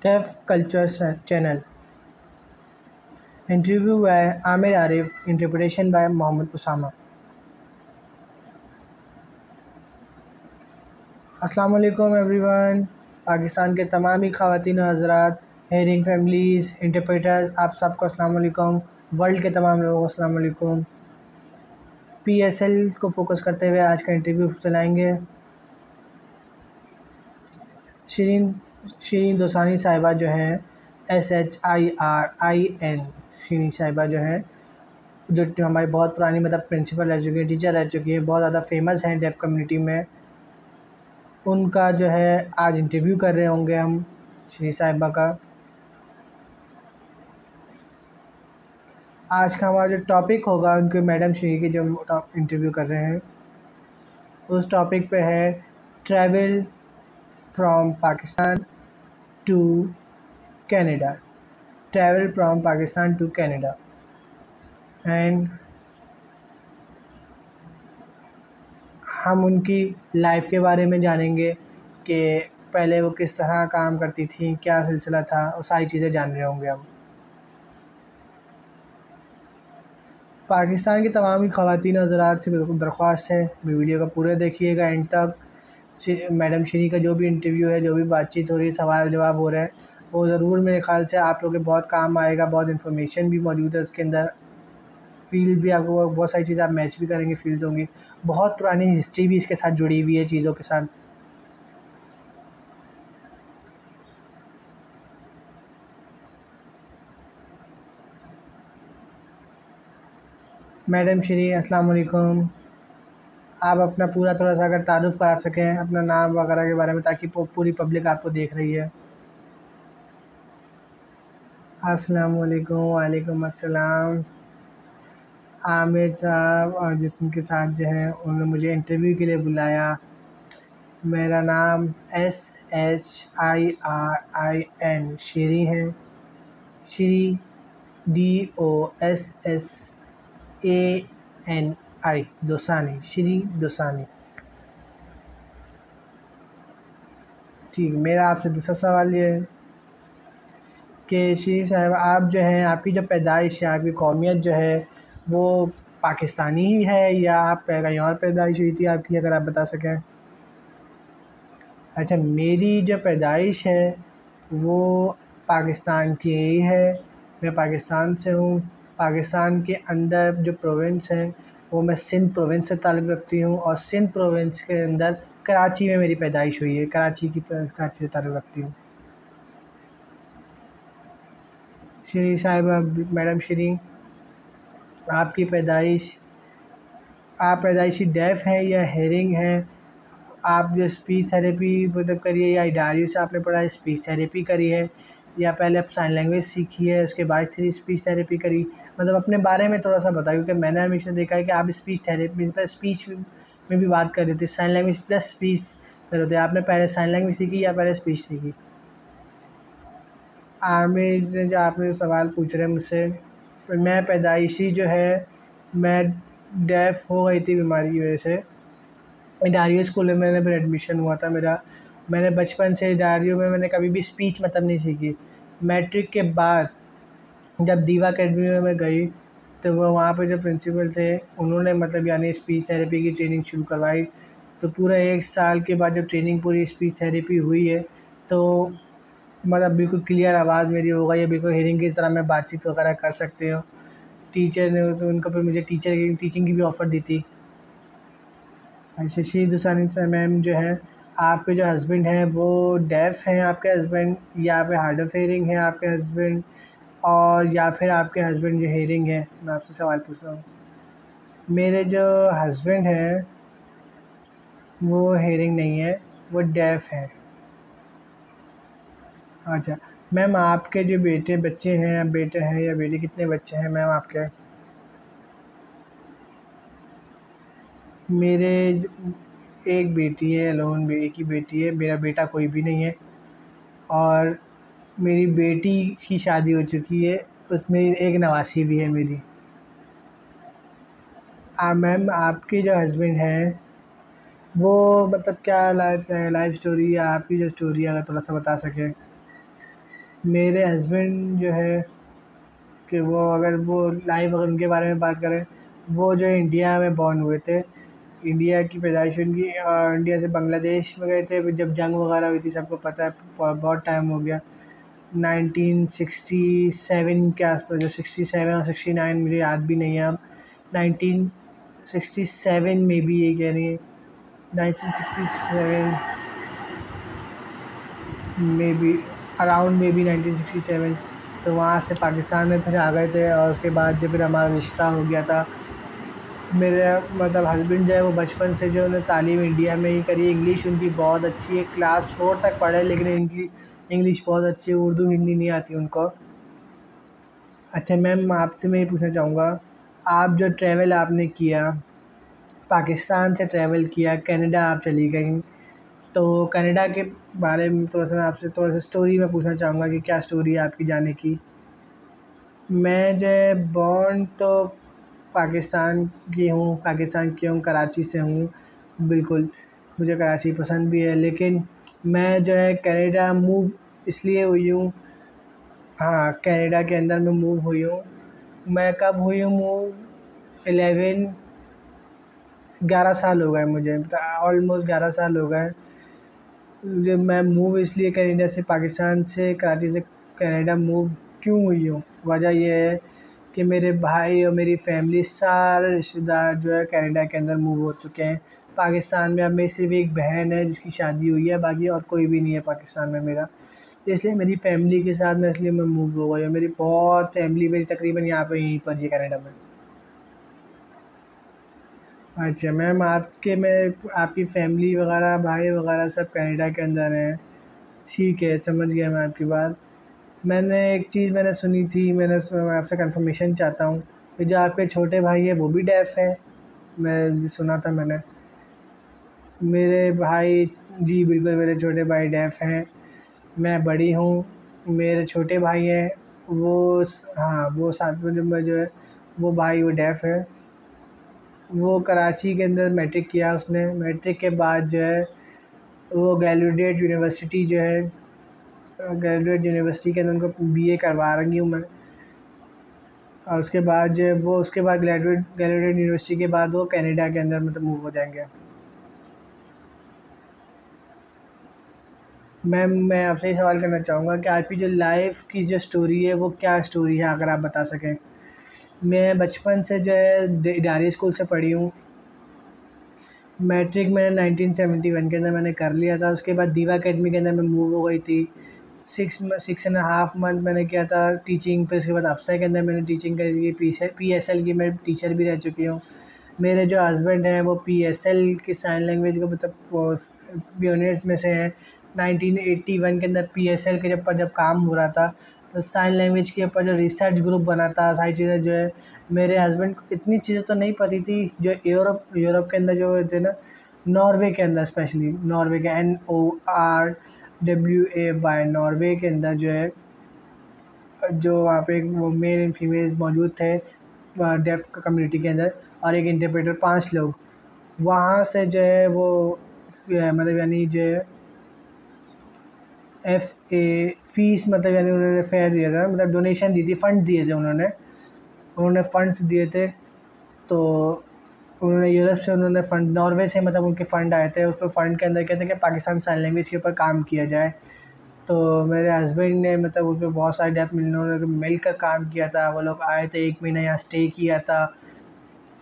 Deaf Culture Channel. Interview by Amir Arif. Interpretation by Mohammed Usama. अस्सलाम वालेकुम everyone. Pakistan के तमाम ही ख़वातीन और हज़रात, हेयरिंग फैमिलीज़, इंटरप्रेटर्स, आप सबको अस्सलाम वालेकुम। वर्ल्ड के तमाम लोगों को अस्सलाम वालेकुम। PSL को फोकस करते हुए आज का इंटरव्यू चलाएँगे। शीरीन दोसानी साहिबा जो हैं, SHIRIN शीरीन साहिबा जो हैं, जो हमारी बहुत पुरानी मतलब प्रिंसिपल रह चुकी हैं, टीचर रह चुकी हैं, बहुत ज़्यादा फेमस हैं डेफ कम्युनिटी में। उनका जो है आज इंटरव्यू कर रहे होंगे हम शीरीन साहिबा का। आज का हमारा जो टॉपिक होगा उनके मैडम श्री की जो इंटरव्यू कर रहे हैं, उस टॉपिक पे है travel from Pakistan to Canada. Travel from Pakistan to Canada and हम उनकी लाइफ के बारे में जानेंगे कि पहले वो किस तरह काम करती थी, क्या सिलसिला था, और सारी चीज़ें जान रहे होंगे हम। पाकिस्तान की तमाम ही ख़वातीन और हज़रात से बिल्कुल दरख्वास्त है, वीडियो का पूरा देखिएगा एंड तक। मैडम श्री का जो भी इंटरव्यू है, जो भी बातचीत हो रही है, सवाल जवाब हो रहा है, वो ज़रूर मेरे ख़्याल से आप लोगों के बहुत काम आएगा। बहुत इन्फॉर्मेशन भी मौजूद है उसके अंदर, फील्ड भी आपको बहुत सारी चीज़ें आप मैच भी करेंगे, फील्ड होंगी। बहुत पुरानी हिस्ट्री भी इसके साथ जुड़ी हुई है चीज़ों के साथ। मैडम श्री अस्सलाम वालेकुम। आप अपना पूरा थोड़ा सा अगर तारुफ़ करा सकें अपना नाम वगैरह के बारे में, ताकि पूरी पब्लिक आपको देख रही है। अस्सलाम वालेकुम। वालेकुम अस्सलाम। आमिर साहब और जिसके साथ जो है उन्होंने मुझे इंटरव्यू के लिए बुलाया। मेरा नाम SHIRIN शीरी है। श्री DOSSANI दोसानी, श्री दोसानी। ठीक, मेरा आपसे दूसरा सवाल ये है कि श्री साहब आप जो हैं, आपकी जो पैदाइश है, आपकी कौमियत जो है वो पाकिस्तानी ही है या आप कहीं और पैदाइश हुई थी आपकी, अगर आप बता सकें। अच्छा, मेरी जो पैदाइश है वो पाकिस्तान की ही है। मैं पाकिस्तान से हूँ। पाकिस्तान के अंदर जो प्रोविंस हैं वो मैं सिंध प्रोविंस से ताल्लुक़ रखती हूँ, और सिंध प्रोविंस के अंदर कराची में मेरी पैदाइश हुई है। कराची से ताल्लुक़ रखती हूँ। श्री साहिबा, मैडम श्री, आपकी पैदाइशी डेफ हैं या हेयरिंग हैं? आप जो स्पीच थेरेपी मतलब करिए या इडारियों से आपने पढ़ा है, स्पीच थेरेपी करी है, या पहले आप साइन लैंग्वेज सीखी है उसके बाद फिर स्पीच थेरेपी करी? मतलब अपने बारे में थोड़ा सा बताइए, क्योंकि मैंने हमेशा देखा है कि आप स्पीच थेरेपी मतलब स्पीच में भी बात कर रहे थे, साइन लैंग्वेज प्लस स्पीच कर रहे थे। आपने पहले साइन लैंग्वेज सीखी या पहले स्पीच सीखी? आमिर जो आपने सवाल पूछ रहे हैं मुझसे, मैं पैदाइशी जो है मैं डेफ हो गई थी बीमारी की वजह से। इडारियो स्कूल में मैंने फिर एडमिशन हुआ था मेरा। मैंने बचपन से इडारियो में मैंने कभी भी स्पीच मतलब नहीं सीखी। मैट्रिक के बाद जब दीवा अकेडमी में मैं गई तो वो वहाँ पे जो प्रिंसिपल थे उन्होंने मतलब यानी स्पीच थेरेपी की ट्रेनिंग शुरू करवाई। तो पूरा 1 साल के बाद जब ट्रेनिंग पूरी स्पीच थेरेपी हुई है तो मतलब बिल्कुल क्लियर आवाज़ मेरी हो गई है, बिल्कुल हेयरिंग की तरह मैं बातचीत वगैरह कर सकती हूँ। टीचर ने तो उनको फिर मुझे टीचिंग की भी ऑफ़र दी थी। अच्छा, श्री दुसानी मैम जो है, आपके जो हस्बैंड हैं वो डेफ हैं आपके हस्बैंड, या फिर हार्ड ऑफ हेयरिंग है आपके हस्बैंड, और या फिर आपके हस्बैंड जो हेयरिंग है? मैं आपसे सवाल पूछ रहा हूँ। मेरे जो हस्बैंड हैं वो हेयरिंग नहीं है, वो डेफ हैं। अच्छा मैम, आपके जो बच्चे हैं, बेटे हैं या बेटी, कितने बच्चे हैं मैम आपके? मेरे एक बेटी है, अलोन एक ही बेटी है, मेरा बेटा कोई भी नहीं है। और मेरी बेटी की शादी हो चुकी है, उसमें एक नवासी भी है मेरी। मैम, आपके जो हस्बैंड हैं वो मतलब क्या लाइफ स्टोरी या आपकी जो स्टोरी है अगर थोड़ा सा बता सकें। मेरे हस्बैंड जो है कि वो अगर वो लाइफ अगर उनके बारे में बात करें, वो जो है इंडिया में बॉर्न हुए थे। इंडिया की पैदाइश उनकी इंडिया से बांग्लादेश में गए थे जब जंग वगैरह हुई थी, सबको पता है, बहुत टाइम हो गया। 1967 के आसपास, जो 67 और 69 मुझे याद भी नहीं है अब। 1967 में भी ये कह रही है, 1967 में भी, अराउंड में भी 1967। तो वहाँ से पाकिस्तान में फिर आ गए थे, और उसके बाद जब फिर हमारा रिश्ता हो गया था। मेरे मतलब हस्बैंड जो है वो बचपन से जो उन्होंने तालीम इंडिया में ही करी। इंग्लिश उनकी बहुत अच्छी है, क्लास 4 तक पढ़े, लेकिन इंग्लिश बहुत अच्छी है, उर्दू हिंदी नहीं आती उनको। अच्छा मैम, आपसे मैं ये पूछना चाहूँगा, आप जो ट्रैवल आपने किया, पाकिस्तान से ट्रैवल किया, कनाडा आप चली गई, तो कनाडा के बारे में थोड़ा सा मैं आपसे थोड़ा सा स्टोरी में पूछना चाहूँगा कि क्या स्टोरी है आपकी जाने की। मैं जो है बॉर्न तो पाकिस्तान की हूँ, कराची से हूँ। बिल्कुल, मुझे कराची पसंद भी है, लेकिन मैं जो है कनाडा मूव इसलिए हुई हूँ। हाँ, कनाडा के अंदर मैं मूव हुई हूँ। मैं कब हुई हूँ मूव? 11 साल हो गए मुझे, ऑलमोस्ट 11 साल हो गए। जब मैं मूव इसलिए कनाडा से, पाकिस्तान से, कराची से कनाडा मूव क्यों हुई हूँ, वजह यह है कि मेरे भाई और मेरी फैमिली सारे रिश्तेदार जो है कनाडा के अंदर मूव हो चुके हैं। पाकिस्तान में अब मेरी सिर्फ एक बहन है जिसकी शादी हुई है, बाकी और कोई भी नहीं है पाकिस्तान में मेरा। इसलिए मेरी फैमिली के साथ मैं इसलिए मैं मूव हो गई हूँ। मेरी बहुत फैमिली मेरी तकरीबन यहाँ पे यहीं पर ही कनाडा में। अच्छा मैम, आपकी फैमिली वगैरह, भाई वगैरह सब कनाडा के अंदर हैं। ठीक है, समझ गया मैं आपकी बात। मैंने एक चीज़ मैंने सुनी थी, मैं आपसे कंफर्मेशन चाहता हूँ कि जो आपके छोटे भाई हैं वो भी डेफ हैं? मैं सुना था मैंने। मेरे भाई, जी बिल्कुल, मेरे छोटे भाई डेफ हैं। मैं बड़ी हूँ, मेरे छोटे भाई हैं, हाँ, वो 7वें नंबर जो है, वो भाई वो डेफ है। वो कराची के अंदर मैट्रिक किया उसने। मैट्रिक के बाद जो है वो गैलुडेट यूनिवर्सिटी जो है, गैलुडेट यूनिवर्सिटी के अंदर उनको बीए करवा रही हूँ मैं। और उसके बाद जो है वो, उसके बाद गैलुडेट यूनिवर्सिटी के बाद वो कनाडा के अंदर मतलब मूव हो जाएंगे। मैम, मैं आपसे ये सवाल करना चाहूँगा कि आपकी जो लाइफ की जो स्टोरी है वो क्या स्टोरी है, अगर आप बता सकें। मैं बचपन से जो है इडारी स्कूल से पढ़ी हूँ। मैट्रिक मैंने 1971 के अंदर मैंने कर लिया था। उसके बाद दीवा अकेडमी के अंदर मैं मूव हो गई थी। 6.5 मंथ मैंने किया था टीचिंग पे। उसके बाद अफसा के अंदर मैंने टीचिंग करी थी। PSL की मैं टीचर भी रह चुकी हूँ। मेरे जो हस्बैंड हैं वो PSL की साइन लैंग्वेज को मतलब पियोनियर्स में से हैं। 1981 के अंदर PSL के जब काम हो रहा था, तो साइन लैंग्वेज के ऊपर जो रिसर्च ग्रुप बना था, सारी चीज़ें जो है, मेरे हस्बैंड को इतनी चीज़ें तो नहीं पता थी। जो यूरोप के अंदर जो थे ना, नॉर्वे के अंदर, स्पेशली नॉर्वे के, NORWAY, नॉर्वे के अंदर जो है, जो वहाँ पे वो मेल एंड फीमेल मौजूद थे डेफ कम्युनिटी के अंदर, और एक इंटरप्रेटर, 5 लोग। वहाँ से जो है वो मतलब यानी जो है फ़ीस, मतलब यानी उन्होंने फेयर दिया था, मतलब डोनेशन दी थी, फ़ंड दिए थे उन्होंने फ़ंड्स दिए थे। तो उन्होंने यूरोप से उन्होंने फ़ंड, नॉर्वे से मतलब उनके फ़ंड आए थे। उस पर फ़ंड के अंदर कहते हैं कि पाकिस्तान साइन लैंग्वेज के ऊपर काम किया जाए। तो मेरे हस्बैंड ने मतलब उस पर बहुत सारे डेफ उन्होंने मिलकर काम किया था। वो लोग आए थे, 1 महीना यहाँ स्टे किया था।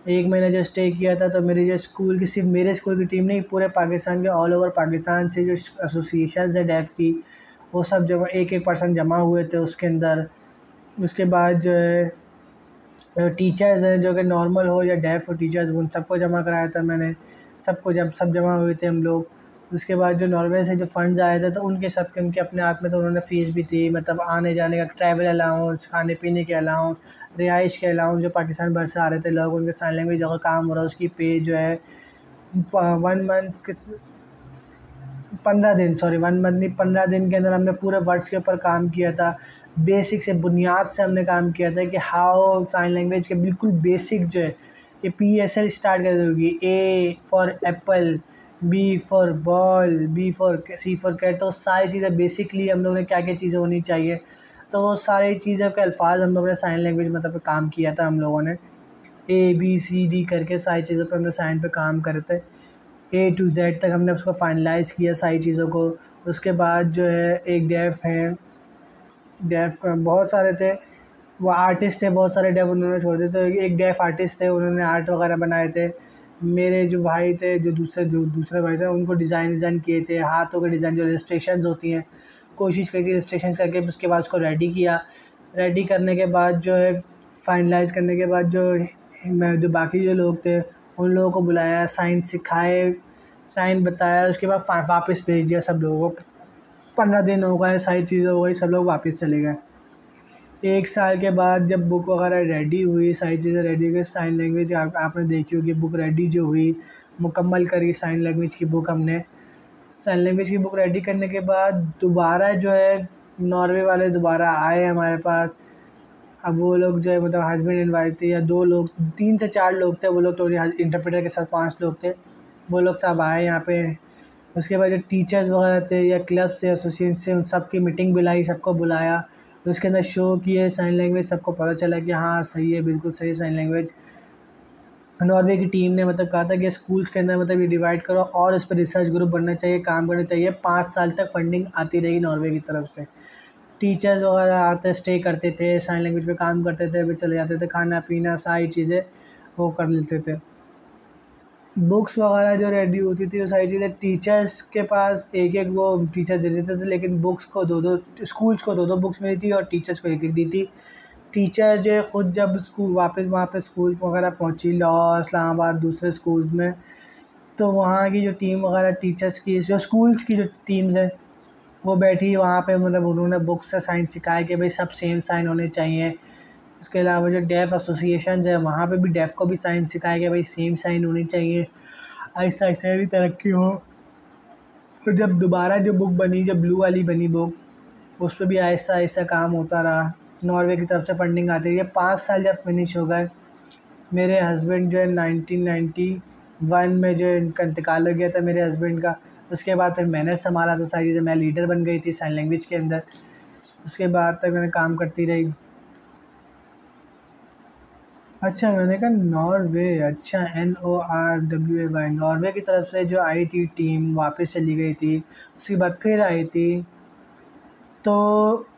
1 महीना जो स्टे किया था, तो मेरी जो स्कूल की, सिर्फ मेरे स्कूल की टीम नहीं, पूरे पाकिस्तान के, ऑल ओवर पाकिस्तान से जो एसोसिएशन है डेफ की, वो सब जमा, एक पर्सन जमा हुए थे उसके अंदर। उसके बाद जो है टीचर्स हैं, जो कि नॉर्मल हो या डेफ हो टीचर्स, उन सबको जमा कराया था मैंने। सबको, जब सब जमा हुए थे हम लोग। उसके बाद जो नॉर्वे से जो फंड्स आए थे, तो उनके अपने आप में तो उन्होंने फ़ीस भी थी, मतलब आने जाने का ट्रैवल अलाउंस, खाने पीने के अलाउंस, रिहाइश के अलाउंस। जो पाकिस्तान भर से आ रहे थे लोग, उनके साइन लैंग्वेज अगर काम हो रहा है, उसकी पे जो है 1 मंथ के, 15 दिन, सॉरी 1 मंथ नहीं, 15 दिन के अंदर हमने पूरे वर्ड्स के ऊपर काम किया था। बेसिक से, बुनियाद से हमने काम किया था कि हाउ साइन लैंग्वेज के बिल्कुल बेसिक जो है, कि PSL स्टार्ट कर दोगी, A for apple, B for ball, B for C for cat, तो सारी चीज़ें बेसिकली हम लोगों ने क्या क्या चीज़ें होनी चाहिए, तो वो सारी चीज़ों के अल्फाज हम लोगों ने साइन लैंग्वेज मतलब काम किया था हम लोगों ने। ABCD करके सारी चीज़ों पे हमने साइन पे काम करे थे। A to Z तक हमने उसको फाइनलाइज़ किया सारी चीज़ों को। उसके बाद जो है एक डेफ है, डेफ का बहुत सारे थे, वो आर्टिस्ट थे बहुत सारे, डेफ उन्होंने छोड़ दिए। तो एक डेफ आर्टिस्ट थे, उन्होंने आर्ट वगैरह बनाए थे। मेरे जो भाई थे, जो दूसरे भाई थे, उनको डिज़ाइन किए थे, हाथों के डिज़ाइन जो रजिस्ट्रेशंस होती हैं, कोशिश करी थी रजिस्ट्रेशन करके, उसके बाद उसको रेडी किया। रेडी करने के बाद जो है फाइनलाइज़ करने के बाद जो बाकी जो लोग थे उन लोगों को बुलाया, साइन सिखाए, साइन बताया, उसके बाद वापस भेज दिया सब लोगों को। 15 दिन हो गए, सारी चीज़ें हो गई, सब लोग वापस चले गए। 1 साल के बाद जब बुक वगैरह रेडी हुई, सारी चीज़ें रेडी हो गई, साइन लैंग्वेज आपने देखी होगी, बुक रेडी जो हुई, मुकम्मल करी साइन लैंग्वेज की बुक हमने। साइन लैंग्वेज की बुक रेडी करने के बाद दोबारा जो है नॉर्वे वाले दोबारा आए हमारे पास। अब वो लोग जो है मतलब हस्बैंड एंड वाइफ थे, या 2 लोग, 3 से 4 लोग थे वो लोग, तो इंटरप्रेटर के साथ 5 लोग थे। वो लोग सब आए यहाँ पे। उसके बाद जो टीचर्स वगैरह थे या क्लब्स थे, एसोसिएशन थे, उन सब की मीटिंग बुलाई, सबको बुलाया। उसके अंदर शो किए साइन लैंग्वेज, सबको पता चला कि हाँ सही है, बिल्कुल सही है साइन लैंग्वेज। नॉर्वे की टीम ने मतलब कहा था कि स्कूल्स के अंदर मतलब ये डिवाइड करो और इस पर रिसर्च ग्रुप बनना चाहिए, काम करना चाहिए। 5 साल तक फंडिंग आती रहेगी नॉर्वे की तरफ से। टीचर्स वगैरह आते स्टे करते थे, साइन लैंग्वेज पे काम करते थे, फिर चले जाते थे, खाना पीना सारी चीज़ें वो कर लेते थे। बुक्स वगैरह जो रेडी होती थी वो सारी चीज़ें टीचर्स के पास एक एक वो टीचर दे देते थे, लेकिन बुक्स को दो दो, स्कूल्स को दो दो बुक्स मिली थी और टीचर्स को एक एक दी थी। टीचर जो है ख़ुद जब स्कूल वापस वहाँ पे स्कूल वगैरह पहुँची, लाहौर, इस्लामाबाद, दूसरे स्कूल्स में, तो वहाँ की जो टीम वगैरह टीचर्स की, जो स्कूल्स की जो टीम्स हैं वो बैठी वहाँ पे, मतलब उन्होंने बुक से साइन सिखाया कि भाई सब सेम साइन होने चाहिए। उसके अलावा जो डेफ़ एसोसिएशंस है वहाँ पे भी डेफ़ को भी साइन सिखाया कि भाई सेम साइन होनी चाहिए। आहिस्ता आहिस्ता भी तरक्की हो। तो जब दोबारा जो बुक बनी, जब ब्लू वाली बनी बुक, उस पर भी आहिस्ता आहिस्ता काम होता रहा। नॉर्वे की तरफ से फंडिंग आती रही। 5 साल जब फिनिश हो गए, मेरे हस्बैंड जो है 1991 में जो है इनका इंतकाल हो गया था मेरे हस्बैंड का। उसके बाद फिर मैंने संभाला था सारी चीज़ें, मैं लीडर बन गई थी साइन लैंग्वेज के अंदर। उसके बाद तक मैंने काम करती रही। अच्छा, मैंने कहा नॉर्वे, अच्छा NORWAY, नॉर्वे की तरफ से जो आई थी टीम वापस चली गई थी, उसके बाद फिर आई थी। तो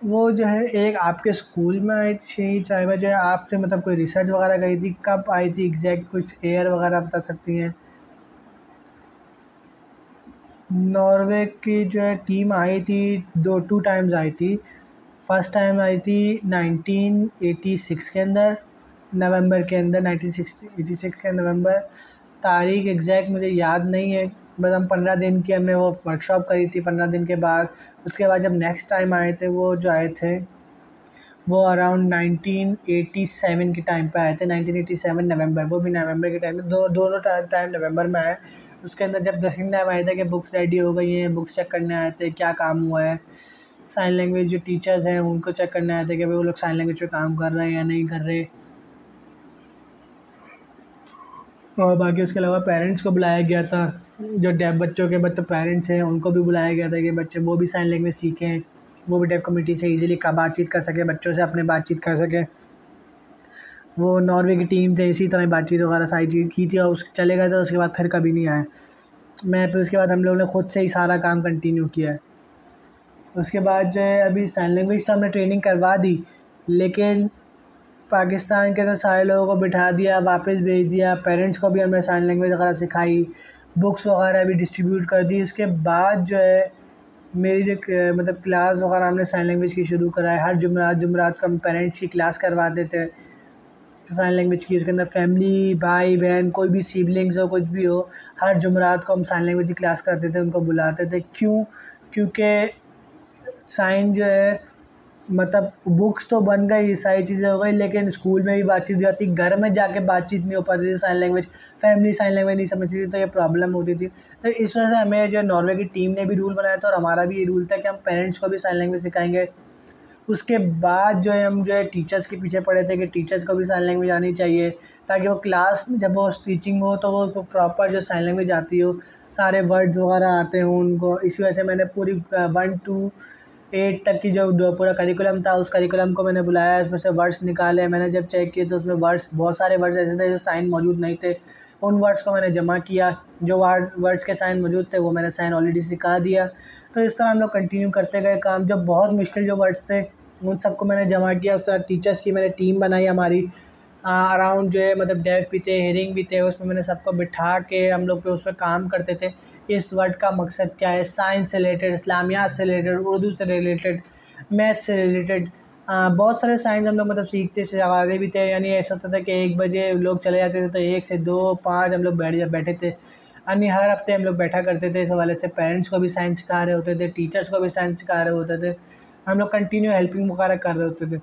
वो जो है एक आपके स्कूल में आई थी, चाहे जो है आपसे मतलब कोई रिसर्च वगैरह गई थी, कब आई थी एग्जैक्ट, कुछ ईयर वगैरह बता सकती हैं? नॉर्वे की जो है टीम आई थी, 2 टाइम्स आई थी। फर्स्ट टाइम आई थी 1986 के अंदर, नवंबर के अंदर, 1986 के नवंबर। तारीख एग्जैक्ट मुझे याद नहीं है, बस हम 15 दिन की हमने वो वर्कशॉप करी थी। 15 दिन के बाद उसके बाद जब नेक्स्ट टाइम आए थे, वो जो आए थे वो अराउंड 1987 के टाइम पे आए थे। 1987 नवंबर, वो भी नवंबर के टाइम पे, दोनों टाइम नवंबर में आए। उसके अंदर जब सेकंड टाइम आए थे कि बुक्स रेडी हो गई हैं, बुक्स चेक करने आए थे क्या काम हुआ है। साइन लैंग्वेज जो टीचर्स हैं उनको चेक करने आए थे कि भाई वो लोग साइन लैंग्वेज पे काम कर रहे हैं या नहीं कर रहे। और बाकी उसके अलावा पेरेंट्स को बुलाया गया था, जो डेफ बच्चों के मतलब पेरेंट्स हैं उनको भी बुलाया गया था कि बच्चे वो भी साइन लैंग्वेज सीखें, वो भी डेफ कम्युनिटी से ईज़िली का बातचीत कर सकें, बच्चों से अपने बातचीत कर सकें। वो नॉर्वे की टीम से इसी तरह बातचीत वगैरह सारी चीज़ की थी और उस चले गए थे। उसके बाद फिर कभी नहीं आए। मैं फिर उसके बाद हम लोगों ने ख़ुद से ही सारा काम कंटिन्यू किया है। उसके बाद जो है अभी साइन लैंग्वेज तो हमने ट्रेनिंग करवा दी, लेकिन पाकिस्तान के तो सारे लोगों को बिठा दिया, वापस भेज दिया। पेरेंट्स को भी हमने साइन लैंग्वेज वगैरह सिखाई, बुक्स वगैरह भी डिस्ट्रीब्यूट कर दी। उसके बाद जो है मेरी जो मतलब क्लास वगैरह हमने साइन लैंग्वेज की शुरू कराई। हर जुमरात को हम पेरेंट्स की क्लास करवाते थे साइन लैंग्वेज की। उसके अंदर फैमिली, भाई बहन, कोई भी सिबलिंग्स हो, कुछ भी हो, हर जुमरात को हम साइन लैंग्वेज की क्लास करते थे, उनको बुलाते थे। क्यों? क्योंकि साइन जो है मतलब बुक्स तो बन गई, सारी चीज़ें हो गई, लेकिन स्कूल में भी बातचीत हो जाती, घर में जाके बातचीत नहीं हो पाती थी sign language. Family sign language नहीं समझती थी, तो ये प्रॉब्लम होती थी। तो इस वजह से हमें जो नॉर्वे की टीम ने भी रूल बनाया था और हमारा भी ये रूल था कि हम पेरेंट्स को भी साइन लैंग्वेज सिखाएंगे। उसके बाद जो है हम जो है टीचर्स के पीछे पड़े थे कि टीचर्स को भी साइन लैंग्वेज आनी चाहिए, ताकि वो क्लास में जब वो टीचिंग हो तो वो प्रॉपर जो साइन लैंग्वेज आती हो, सारे वर्ड्स वगैरह आते हों उनको। इसी वजह से मैंने पूरी 1 to 8 तक की जो पूरा करिकुलम था, उस करिकुलम को मैंने बुलाया, उसमें से वर्ड्स निकाले। मैंने जब चेक किए तो उसमें वर्ड्स, बहुत सारे वर्ड्स ऐसे थे जो साइन मौजूद नहीं थे। उन वर्ड्स को मैंने जमा किया, जो वर्ड्स के साइन मौजूद थे वो मैंने साइन ऑलरेडी सिखा दिया। तो इस तरह हम लोग कंटिन्यू करते गए काम। जब बहुत मुश्किल जो वर्ड्स थे उन सबको मैंने जमा किया। उस तरह टीचर्स की मैंने टीम बनाई हमारी, अराउंड जो है मतलब डेफ भी थे, हेयरिंग भी थे, उसमें मैंने सबको बिठा के हम लोग पे उस पर काम करते थे। इस वर्ड का मकसद क्या है, साइंस से रिलेटेड, इस्लामियात से रिलेटेड, उर्दू से रिलेटेड, मैथ से रिलेटेड, बहुत सारे साइंस हम लोग मतलब सीखते से आगे भी थे। यानी ऐसा होता था कि 1 बजे लोग चले जाते थे तो 1 से 2, 5 हम लोग बैठे थे। यानी हर हफ्ते हम लोग बैठा करते थे। इस हवाले से पेरेंट्स को भी साइंस सिखा रहे होते थे, टीचर्स को भी साइंस सिखा रहे होते थे। हम लोग कंटिन्यू हेल्पिंग वगैरह कर रहे होते थे।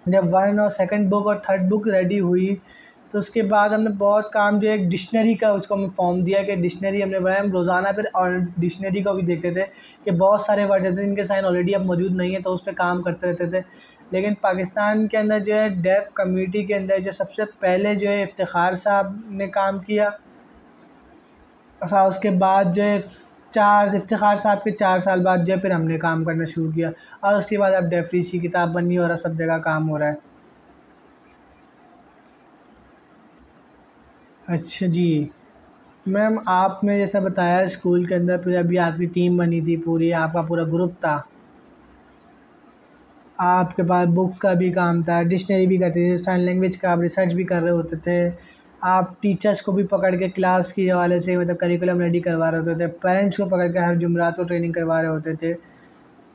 जब 1 और 2nd बुक और 3rd बुक रेडी हुई तो उसके बाद हमने बहुत काम, जो एक डिक्शनरी का उसको हमें फॉर्म दिया कि डिक्शनरी हमने बनाया। हम रोज़ाना फिर और डिक्शनरी को भी देखते थे कि बहुत सारे वर्ड थे जिनके साइन ऑलरेडी अब मौजूद नहीं है, तो उस पर काम करते रहते थे। लेकिन पाकिस्तान के अंदर जो है डेफ कम्युनिटी के अंदर जो सबसे पहले जो है इफ्तिखार साहब ने काम किया। उसके बाद जो है इफ्तिखार साहब के 4 साल बाद जो है फिर हमने काम करना शुरू किया। और उसके बाद अब डेफरीज की किताब बनी और अब सब जगह काम हो रहा है। अच्छा जी मैम, आपने जैसा बताया स्कूल के अंदर फिर अभी आपकी टीम बनी थी पूरी, आपका पूरा ग्रुप था, आपके पास बुक्स का भी काम था, डिक्शनरी भी करते थे, साइन लैंग्वेज का आप रिसर्च भी कर रहे होते थे, आप टीचर्स को भी पकड़ के क्लास के हवाले से मतलब करिकुलम रेडी करवा रहे होते थे, पेरेंट्स को पकड़ के हर जुमरात को ट्रेनिंग करवा रहे होते थे।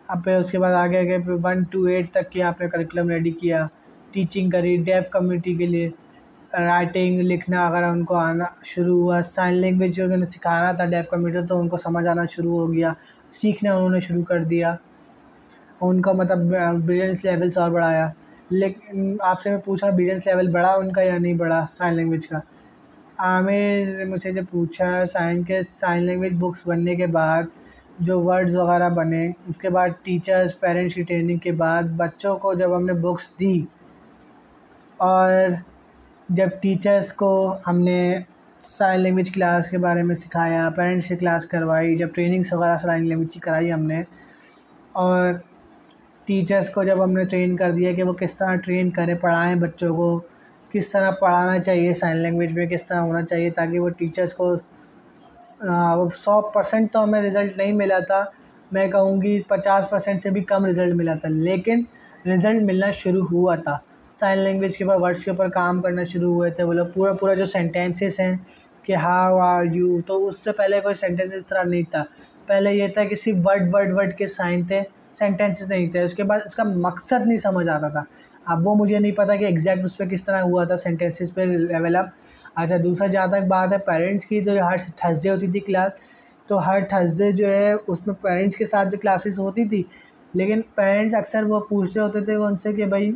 अब फिर उसके बाद आगे आगे फिर 1 to 8 तक की आपने करिकुलम रेडी किया, टीचिंग करी डेफ कम्युनिटी के लिए। राइटिंग लिखना अगर उनको आना शुरू हुआ, साइन लैंग्वेज जो उन्होंने सिखाना था डेफ कम्युनिटी तो उनको समझ आना शुरू हो गया, सीखना उन्होंने शुरू कर दिया, उनका मतलब ब्रिलियंस लेवल्स और बढ़ाया। लेकिन आपसे मैं पूछ रहा, ब्रिलियंस लेवल बढ़ा उनका या नहीं बढ़ा साइन लैंग्वेज का? आमिर ने मुझसे जब पूछा, साइन लैंग्वेज बुक्स बनने के बाद जो वर्ड्स वगैरह बने, उसके बाद टीचर्स पेरेंट्स की ट्रेनिंग के बाद बच्चों को जब हमने बुक्स दी और जब टीचर्स को हमने साइन लैंग्वेज क्लास के बारे में सिखाया, पेरेंट्स से क्लास करवाई, जब ट्रेनिंग्स वगैरह साइन लैंग्वेज की कराई हमने, और टीचर्स को जब हमने ट्रेन कर दिया कि वो किस तरह ट्रेन करें, पढ़ाएं बच्चों को, किस तरह पढ़ाना चाहिए साइन लैंग्वेज में, किस तरह होना चाहिए ताकि वो टीचर्स को वो 100% तो हमें रिज़ल्ट नहीं मिला था, मैं कहूँगी 50% से भी कम रिज़ल्ट मिला था, लेकिन रिज़ल्ट मिलना शुरू हुआ था। साइन लैंग्वेज के ऊपर, वर्ड्स के ऊपर काम करना शुरू हुए थे। वो लोग पूरा जो सेंटेंसेस हैं कि हाउ आर यू, तो उससे पहले कोई सेंटेंस इस तरह नहीं था। पहले ये था कि सिर्फ वर्ड के साइन थे, सेंटेंसेस नहीं थे। उसके बाद उसका मकसद नहीं समझ आता था। अब वो मुझे नहीं पता कि एग्जैक्ट उस पर किस तरह हुआ था सेंटेंसेस पे लेवल अप। अच्छा, दूसरा जहाँ तक बात है पेरेंट्स की, तो हर थर्सडे होती थी क्लास, तो हर थर्सडे जो है उसमें पेरेंट्स के साथ जो क्लासेस होती थी, लेकिन पेरेंट्स अक्सर वो पूछते होते थे उनसे कि भाई,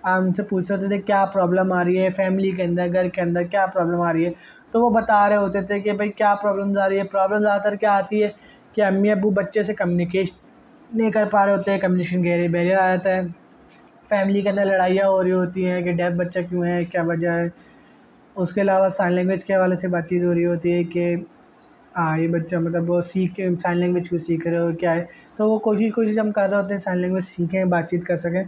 आप उनसे पूछ रहे होते थे क्या प्रॉब्लम आ रही है फैमिली के अंदर, घर के अंदर क्या प्रॉब्लम आ रही है, तो वो बता रहे होते थे कि भाई क्या प्रॉब्लम्स आ रही है। प्रॉब्लम ज़्यादातर क्या आती है कि अम्मी अब्बू बच्चे से कम्युनिकेशन नहीं कर पा रहे होते हैं, कम्युनिकेशन बैरियर आ जाता है, फैमिली के अंदर लड़ाइयाँ हो रही होती हैं कि डेफ बच्चा क्यों है, क्या वजह है। उसके अलावा साइन लैंग्वेज के हवाले से बातचीत हो रही होती है कि हाँ ये बच्चा मतलब वो साइन लैंग्वेज क्यों सीख रहे हो, क्या है। तो वो कोशिश हम कर रहे होते हैं साइन लैंग्वेज सीखें, बातचीत कर सकें,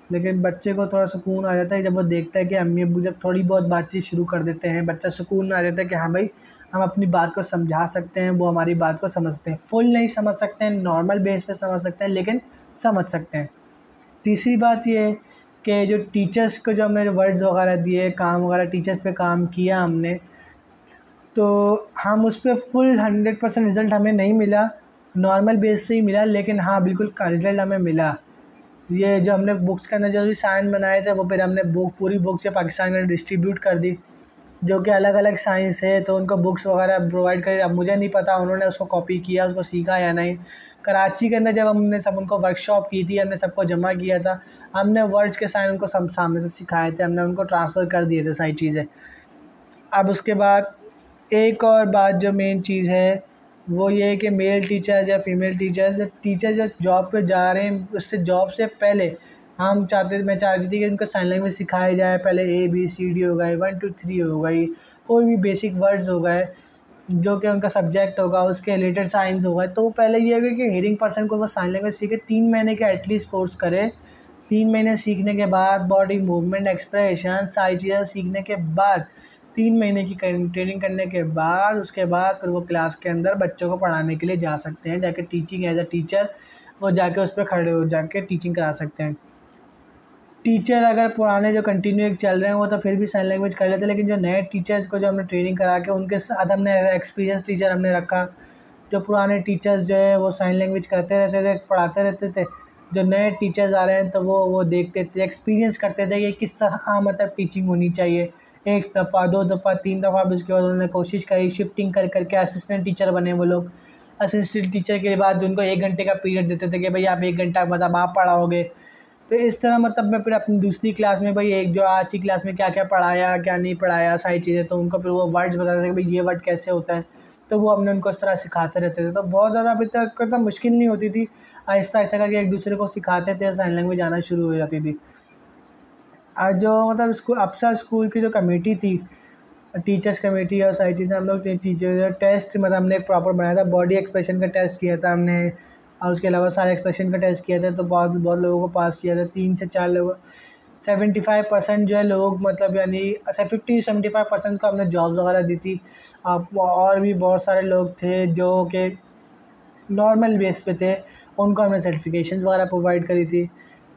लेकिन बच्चे को थोड़ा सुकून आ जाता है जब वो देखता है कि अम्मी अब्बू जब थोड़ी बहुत बातचीत शुरू कर देते हैं, बच्चा सुकून में आ जाता है कि हाँ भाई, हम अपनी बात को समझा सकते हैं, वो हमारी बात को समझते हैं। फुल नहीं समझ सकते हैं, नॉर्मल बेस पे समझ सकते हैं, लेकिन समझ सकते हैं। तीसरी बात ये है कि जो टीचर्स को जो हमने वर्ड्स वगैरह दिए, काम वगैरह टीचर्स पे काम किया हमने, तो हम उस पर फुल 100% रिज़ल्ट हमें नहीं मिला, नॉर्मल बेस पे ही मिला, लेकिन हाँ बिल्कुल का रिज़ल्ट हमें मिला। ये जो हमने बुक्स के अंदर जो भी साइन बनाए थे, वो फिर हमने पूरी बुक्स से पाकिस्तान में डिस्ट्रीब्यूट कर दी, जो कि अलग अलग साइंस है, तो उनको बुक्स वगैरह प्रोवाइड करी। अब मुझे नहीं पता उन्होंने उसको कॉपी किया, उसको सीखा या नहीं। कराची के अंदर जब हमने सब उनको वर्कशॉप की थी, हमने सबको जमा किया था, हमने वर्ड्स के साइन उनको सब सामने से सिखाए थे, हमने उनको ट्रांसफ़र कर दिए थे सारी चीज़ें। अब उसके बाद एक और बात जो मेन चीज़ है वो ये है कि मेल टीचर्स या फीमेल टीचर्स जो जॉब पे जा रहे हैं, उससे जॉब से पहले मैं चाहती थी कि उनको साइन लैंग्वेज सिखाई जाए। पहले ABCD हो गए, 1 2 3 हो गई, कोई भी बेसिक वर्ड्स हो गए, जो कि उनका सब्जेक्ट होगा, उसके रिलेटेड साइंस होगा, तो वो पहले ये होगा कि हियरिंग पर्सन को वो साइन लैंग्वेज सीखे, 3 महीने का एटलीस्ट कोर्स करे। 3 महीने सीखने के बाद बॉडी मूवमेंट, एक्सप्रेशन, सारी चीज़ें सीखने के बाद, 3 महीने की ट्रेनिंग करने के बाद, उसके बाद फिर वो क्लास के अंदर बच्चों को पढ़ाने के लिए जा सकते हैं, जाके टीचिंग एज अ टीचर वो जाके उस पर खड़े हो जाके टीचिंग करा सकते हैं। टीचर अगर पुराने जो कंटिन्यू चल रहे हैं वो तो फिर भी साइन लैंग्वेज कर लेते हैं, लेकिन जो नए टीचर्स को जो हमने ट्रेनिंग करा के उनके साथ हमने एक्सपीरियंस टीचर हमने रखा, जो पुराने टीचर्स जो है वो साइन लैंग्वेज करते रहते थे, पढ़ाते रहते थे। जो नए टीचर्स आ रहे हैं तो वो देखते थे, एक्सपीरियंस करते थे कि किस तरह मतलब टीचिंग होनी चाहिए। 1 दफ़ा 2 दफ़ा 3 दफ़ा, भी उसके बाद उन्होंने कोशिश करी, शिफ्टिंग कर करके असिस्टेंट टीचर बने वो लोग। असिस्टेंट टीचर के बाद उनको 1 घंटे का पीरियड देते थे कि भाई आप 1 घंटा मतलब आप पढ़ाओगे। तो इस तरह मतलब मैं फिर अपनी दूसरी क्लास में भाई एक जो आज की क्लास में क्या क्या पढ़ाया, क्या नहीं पढ़ाया, सारी चीज़ें, तो उनको फिर वो वर्ड्स बताते थे कि भाई ये वर्ड कैसे होता है, तो वो हमने उनको इस तरह सिखाते रहते थे। तो बहुत ज़्यादा अभी तक मतलब मुश्किल नहीं होती थी, आहिस्ता आहिस्ता करके एक दूसरे को सिखाते थे, साइन लैंग्वेज आना शुरू हो जाती थी। आज जो मतलब स्कूल अप्सरा स्कूल की जो कमेटी थी, टीचर्स कमेटी और सारी चीज़ें, हम लोग टीचर टेस्ट मतलब हमने प्रॉपर बनाया था, बॉडी एक्सप्रेशन का टेस्ट किया था हमने, और उसके अलावा सारे एक्सप्रेशन का टेस्ट किया था, तो बहुत बहुत लोगों को पास किया था। 3 से 4 लोगों 75% जो है लोग मतलब यानी 50-75% को हमने जॉब्स वगैरह दी थी। आप और भी बहुत सारे लोग थे जो कि नॉर्मल बेस पे थे, उनको हमने सर्टिफिकेशंस वगैरह प्रोवाइड करी थी।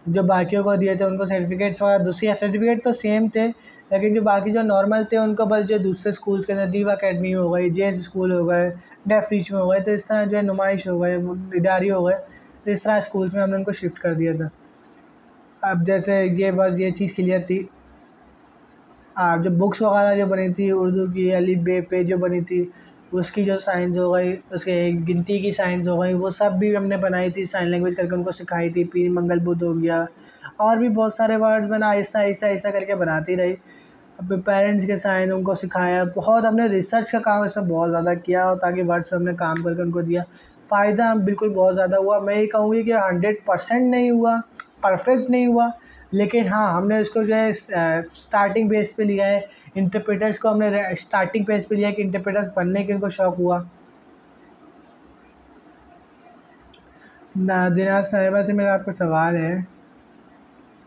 जो बाकियों को दिए थे उनको सर्टिफिकेट्स वगैरह, दूसरी सर्टिफिकेट तो सेम थे, लेकिन जो बाकी जो नॉर्मल थे उनको बस जो दूसरे स्कूल्स के अंदर दीवा अकेडमी हो गई, जेएस स्कूल हो गए, डेफ रीच में हो गए, तो इस तरह जो है नुमाइश हो गए, इदारी हो गए, तो इस तरह स्कूल्स में हमने उनको शिफ्ट कर दिया था। अब जैसे ये बस ये चीज़ क्लियर थी। जो बुक्स वगैरह जो बनी थी उर्दू की, अलिफ बे पे जो बनी थी, उसकी जो साइंस हो गई, उसके गिनती की साइंस हो गई, वो सब भी हमने बनाई थी, साइन लैंग्वेज करके उनको सिखाई थी। पीर मंगल बुद्ध हो गया, और भी बहुत सारे वर्ड्स मैंने आहिस्ता आहिस्ता आहिस्ता करके बनाती रही। अब पेरेंट्स के साइन उनको सिखाया, बहुत हमने रिसर्च का काम इसमें बहुत ज़्यादा किया, और ताकि वर्ड्स पे हमने काम करके उनको दिया। फ़ायदा बिल्कुल बहुत ज़्यादा हुआ। मैं ये कहूँगी कि 100% नहीं हुआ, परफेक्ट नहीं हुआ, लेकिन हाँ, हमने उसको जो है स्टार्टिंग बेस पे लिया है। इंटरप्रेटर्स को हमने स्टार्टिंग बेस पे लिया है कि इंटरप्रेटर्स बनने के उनको शौक़ हुआ। नादिरा साहिबा से मेरा आपको सवाल है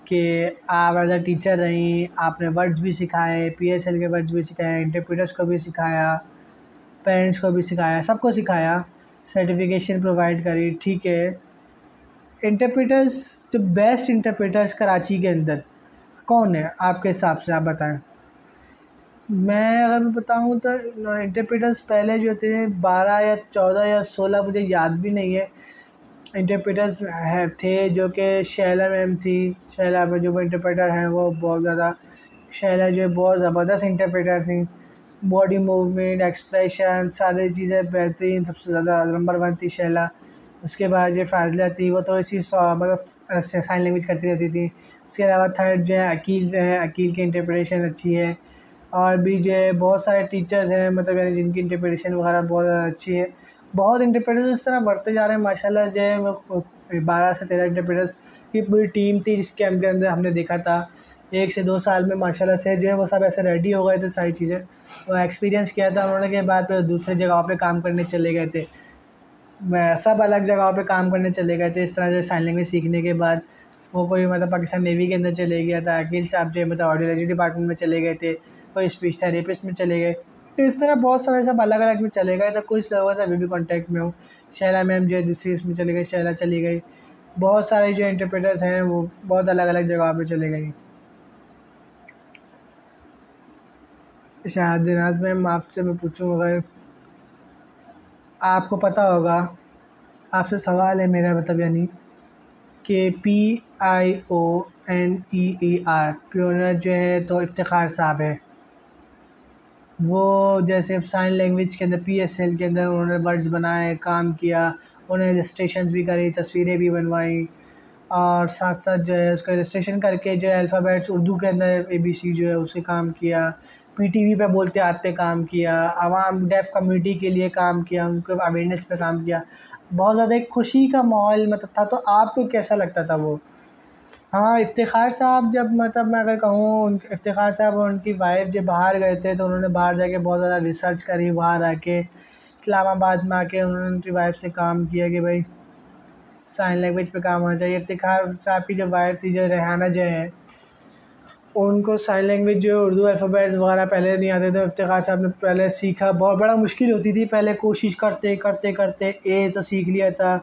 कि आप एज अ टीचर रहीं, आपने वर्ड्स भी सिखाए, पीएसएल के वर्ड्स भी सिखाए, इंटरप्रेटर्स को भी सिखाया, पेरेंट्स को भी सिखाया, सबको सिखाया, सर्टिफिकेशन प्रोवाइड करी, ठीक है। इंटरप्रेटर्स, जो बेस्ट इंटरप्रेटर्स कराची के अंदर कौन है आपके हिसाब से, आप बताएं। मैं बताऊं तो इंटरप्रेटर्स पहले जो थे 12 या 14 या 16, मुझे याद भी नहीं है, इंटरप्रेटर्स थे, जो कि शैला मैम थी। शैला में जो इंटरप्रेटर हैं वो बहुत ज़्यादा, शैला जो है बहुत ज़बरदस्त इंटरप्रेटर थी। बॉडी मूवमेंट, एक्सप्रेशन, सारी चीज़ें बेहतरीन, सबसे ज़्यादा नंबर 1 थी शैला। उसके बाद जो फाजिला थी वो थोड़ी सी मतलब साइन लैंग्वेज करती रहती थी। उसके अलावा थर्ड जो है अकील है, अकील की इंटरप्रिटेशन अच्छी है। और भी जो है बहुत सारे टीचर्स हैं, मतलब यानी जिनकी इंटरप्रिटेशन वगैरह बहुत ज़्यादा अच्छी है। बहुत इंटरप्रेटर्स इस तरह बढ़ते जा रहे हैं माशाल्लाह। जो है वो 12 से 13 इंटरप्रेटर्स की पूरी टीम थी, जिसके अंदर हमने देखा था 1 से 2 साल में माशाल्लाह से जो है वो सब ऐसे रेडी हो गए थे सारी चीज़ें। वो एक्सपीरियंस किया था उन्होंने, के बाद फिर दूसरी जगहों पे काम करने चले गए थे। सब अलग जगहों पे काम करने चले गए थे। इस तरह से साइन लैंग्वेज सीखने के बाद वो कोई मतलब पाकिस्तान नेवी के अंदर चले गया था, अकील साहब जो मतलब ऑडियोलॉजी डिपार्टमेंट में चले गए थे, कोई स्पीच थेरेपिस्ट में चले गए। तो इस तरह बहुत सारे सब अलग अलग में चले गए। तो कुछ लोगों से अभी भी कॉन्टैक्ट में हूँ। शैला मैम जो है दूसरी उसमें चले गई, शैला चली गई। बहुत सारे जो इंटरप्रेटर्स हैं वो बहुत अलग अलग जगह पे चले गई। शायद दिनाज मैम, आपसे मैं पूछूँ, अगर आपको पता होगा, आपसे सवाल है मेरा, मतलब यानी कि PIONEER पियोनियर जो है तो इफ्तिखार साहब है। वो जैसे साइन लैंग्वेज के अंदर PSL के अंदर उन्होंने वर्ड्स बनाए, काम किया, उन्होंने इलस्ट्रेशंस भी करी, तस्वीरें भी बनवाई, और साथ साथ जो है उसका इलस्ट्रेशन करके जो है अल्फ़ाबेट्स उर्दू के अंदर ABC जो है उसे काम किया, PTV पे बोलते हाथ पे काम किया, आवाम डेफ कम्युनिटी के लिए काम किया, उनको अवेयरनेस पे काम किया। बहुत ज़्यादा एक खुशी का माहौल मतलब था। तो आपको कैसा लगता था वो? हाँ, इफ्तिखार साहब जब मतलब मैं अगर कहूँ, इफ्तिखार साहब और उनकी वाइफ जब बाहर गए थे तो उन्होंने बाहर जाके बहुत ज़्यादा रिसर्च करी। बाहर आके इस्लामाबाद में आके उन्होंने उनकी वाइफ से काम किया कि भाई साइन लैंग्वेज पे काम होना चाहिए। इफ्तिखार साहब की जो वाइफ थी, जो रेहाना जो है, उनको साइन लैंग्वेज जो उर्दू अल्फ़ाबेट्स वगैरह पहले नहीं आते थे। इफ्तिखार साहब ने पहले सीखा, बहुत बड़ा मुश्किल होती थी पहले, कोशिश करते करते करते ए तो सीख लिया था,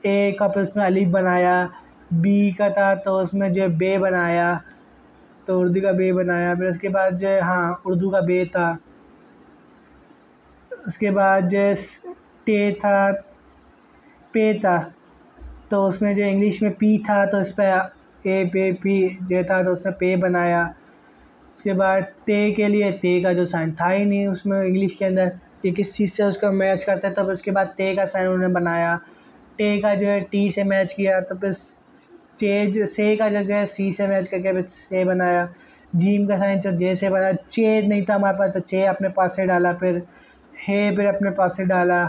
ए का फिर उसमें अलिफ बनाया, बी का था तो उसमें जो है बे बनाया, तो उर्दू का बे बनाया। फिर उसके बाद जो है हाँ उर्दू का बे था। उसके बाद जो है टे था, पे था, तो उसमें जो इंग्लिश में पी था तो इस पर ए पे पी जो था तो उसमें पे बनाया। उसके बाद ते के लिए ते का जो साइन था ही नहीं उसमें इंग्लिश के अंदर, कि किस चीज़ से उसका मैच करता है, तब उसके बाद ते का साइन उन्होंने बनाया। टे का जो है टी से मैच किया, तो फिर चे से का जो है सी से मैच करके फिर से बनाया। जीम का साइन तो जे से बना, चे नहीं था हमारे पास तो चे अपने पास से डाला, फिर हे फिर अपने पास से डाला,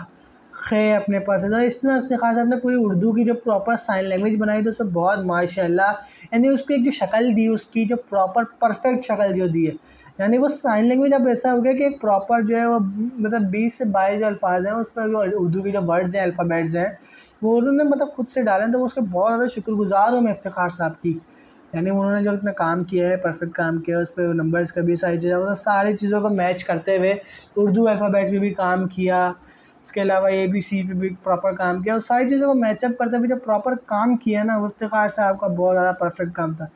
खे अपने पास से डाला। इस तरह से खास आपने पूरी उर्दू की जो प्रॉपर साइन लैंग्वेज बनाई तो उसमें बहुत माशाल्लाह, यानी उसको एक जो शक्ल दी, उसकी जो प्रॉपर परफेक्ट शक्ल जो दी है, यानी वो साइन लैंग्वेज अब ऐसा हो गया कि एक प्रॉपर जो है वो मतलब 20 से 22 जो अल्फाज हैं उस पर जो उर्दू के जो वर्ड्स हैं, अल्फ़ाबेट्स हैं, वो उन्होंने मतलब खुद से डाले हैं। तो वो उसके बहुत ज़्यादा शुक्रगुज़ार हूँ मैं इफ्तिखार साहब की, यानी उन्होंने जो इतना काम किया है, परफेक्ट काम किया है, उस पर नंबर्स का भी सारी चीज़ें, मतलब सारी चीज़ों को मैच करते हुए उर्दू अल्फ़ाबेट्स में भी काम किया। उसके अलावा ABC पे भी प्रॉपर काम किया, और सारी चीज़ों को मैचअप करते हुए जो प्रॉपर काम किया ना, वो इफ्तिखार साहब का बहुत ज़्यादा परफेक्ट काम था।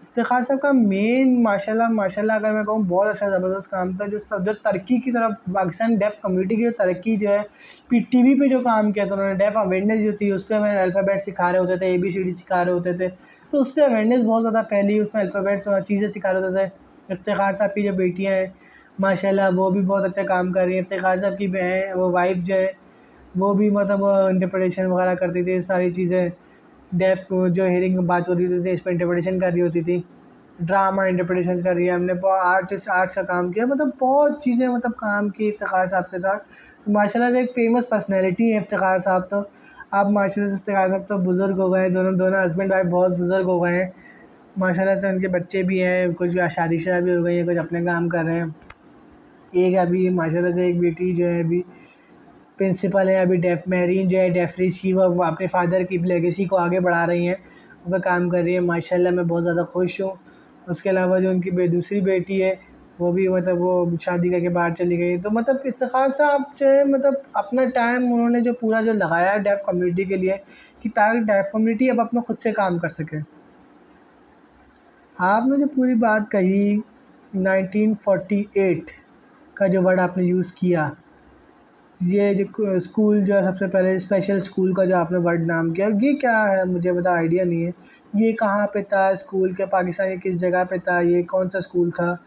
इफ्तिखार साहब का मेन माशाल्लाह माशाल्लाह अगर मैं कहूँ बहुत अच्छा ज़बरदस्त काम था, जो तरक्की की तरफ पाकिस्तान डेफ कम्युनिटी की जो तरक्की जो है, PTV पे जो काम किया था उन्होंने, डेफ अवेयरनेस जो थी उस पर हमें अल्फ़ाबेट सिखा रहे होते थे, ABCD सिखा रहे होते थे, तो उससे अवेयरनेस बहुत ज़्यादा फैली, उसमें अल्फ़ाबेट्स चीज़ें सिखा रहे होते थे। इफ्तिखार साहब की जो बेटियाँ हैं माशाल्लाह वो भी बहुत अच्छा काम कर रही हैं। इफ्तिखार साहब की बहन वो वाइफ जो है वो भी मतलब इंटरप्रिटेशन वगैरह करती थी, सारी चीज़ें डेफ जो हेयरिंग की बात हो रही थी इस पर इंटरप्रिटेशन कर रही होती थी, ड्रामा इंटरप्रिटेशन कर रही है। हमने बहुत आर्ट्स का काम किया, मतलब बहुत चीज़ें मतलब काम की इफ्तिखार साहब के साथ। तो माशाल्लाह से एक फ़ेमस पर्सनैलिटी है इफ्तिखार साहब तो। अब माशाल्लाह से इफ्तिखार साहब तो बुज़ुर्ग हो गए हैं, दोनों दोनों हस्बैंड वाइफ बहुत बुज़ुर्ग हो गए हैं माशाल्लाह से। उनके बच्चे भी हैं, कुछ शादीशुदा भी हो गई हैं, कुछ अपने काम कर रहे हैं। एक अभी माशाल्लाह से एक बेटी जो है अभी प्रिंसिपल है, अभी डेफ मेरीन जो है डेफरीज की, वो अपने फादर की लेगेसी को आगे बढ़ा रही हैं, वो काम कर रही है माशाल्लाह। मैं बहुत ज़्यादा खुश हूँ। उसके अलावा जो उनकी दूसरी बेटी है वो भी मतलब वो शादी करके बाहर चली गई। तो मतलब इफ्तिखार साहब जो है मतलब अपना टाइम उन्होंने जो पूरा जो लगाया है डेफ कम्युनिटी के लिए, कि ताकि डेफ कम्युनिटी अब अपना खुद से काम कर सके। आपने जो पूरी बात कही 1948 का जो वर्ड आपने यूज़ किया, ये जो स्कूल जो है सबसे पहले स्पेशल स्कूल का जो आपने वर्ड नाम किया, ये क्या है मुझे बता आइडिया नहीं है। ये कहाँ पे था स्कूल के, पाकिस्तान की किस जगह पे था, ये कौन सा स्कूल था,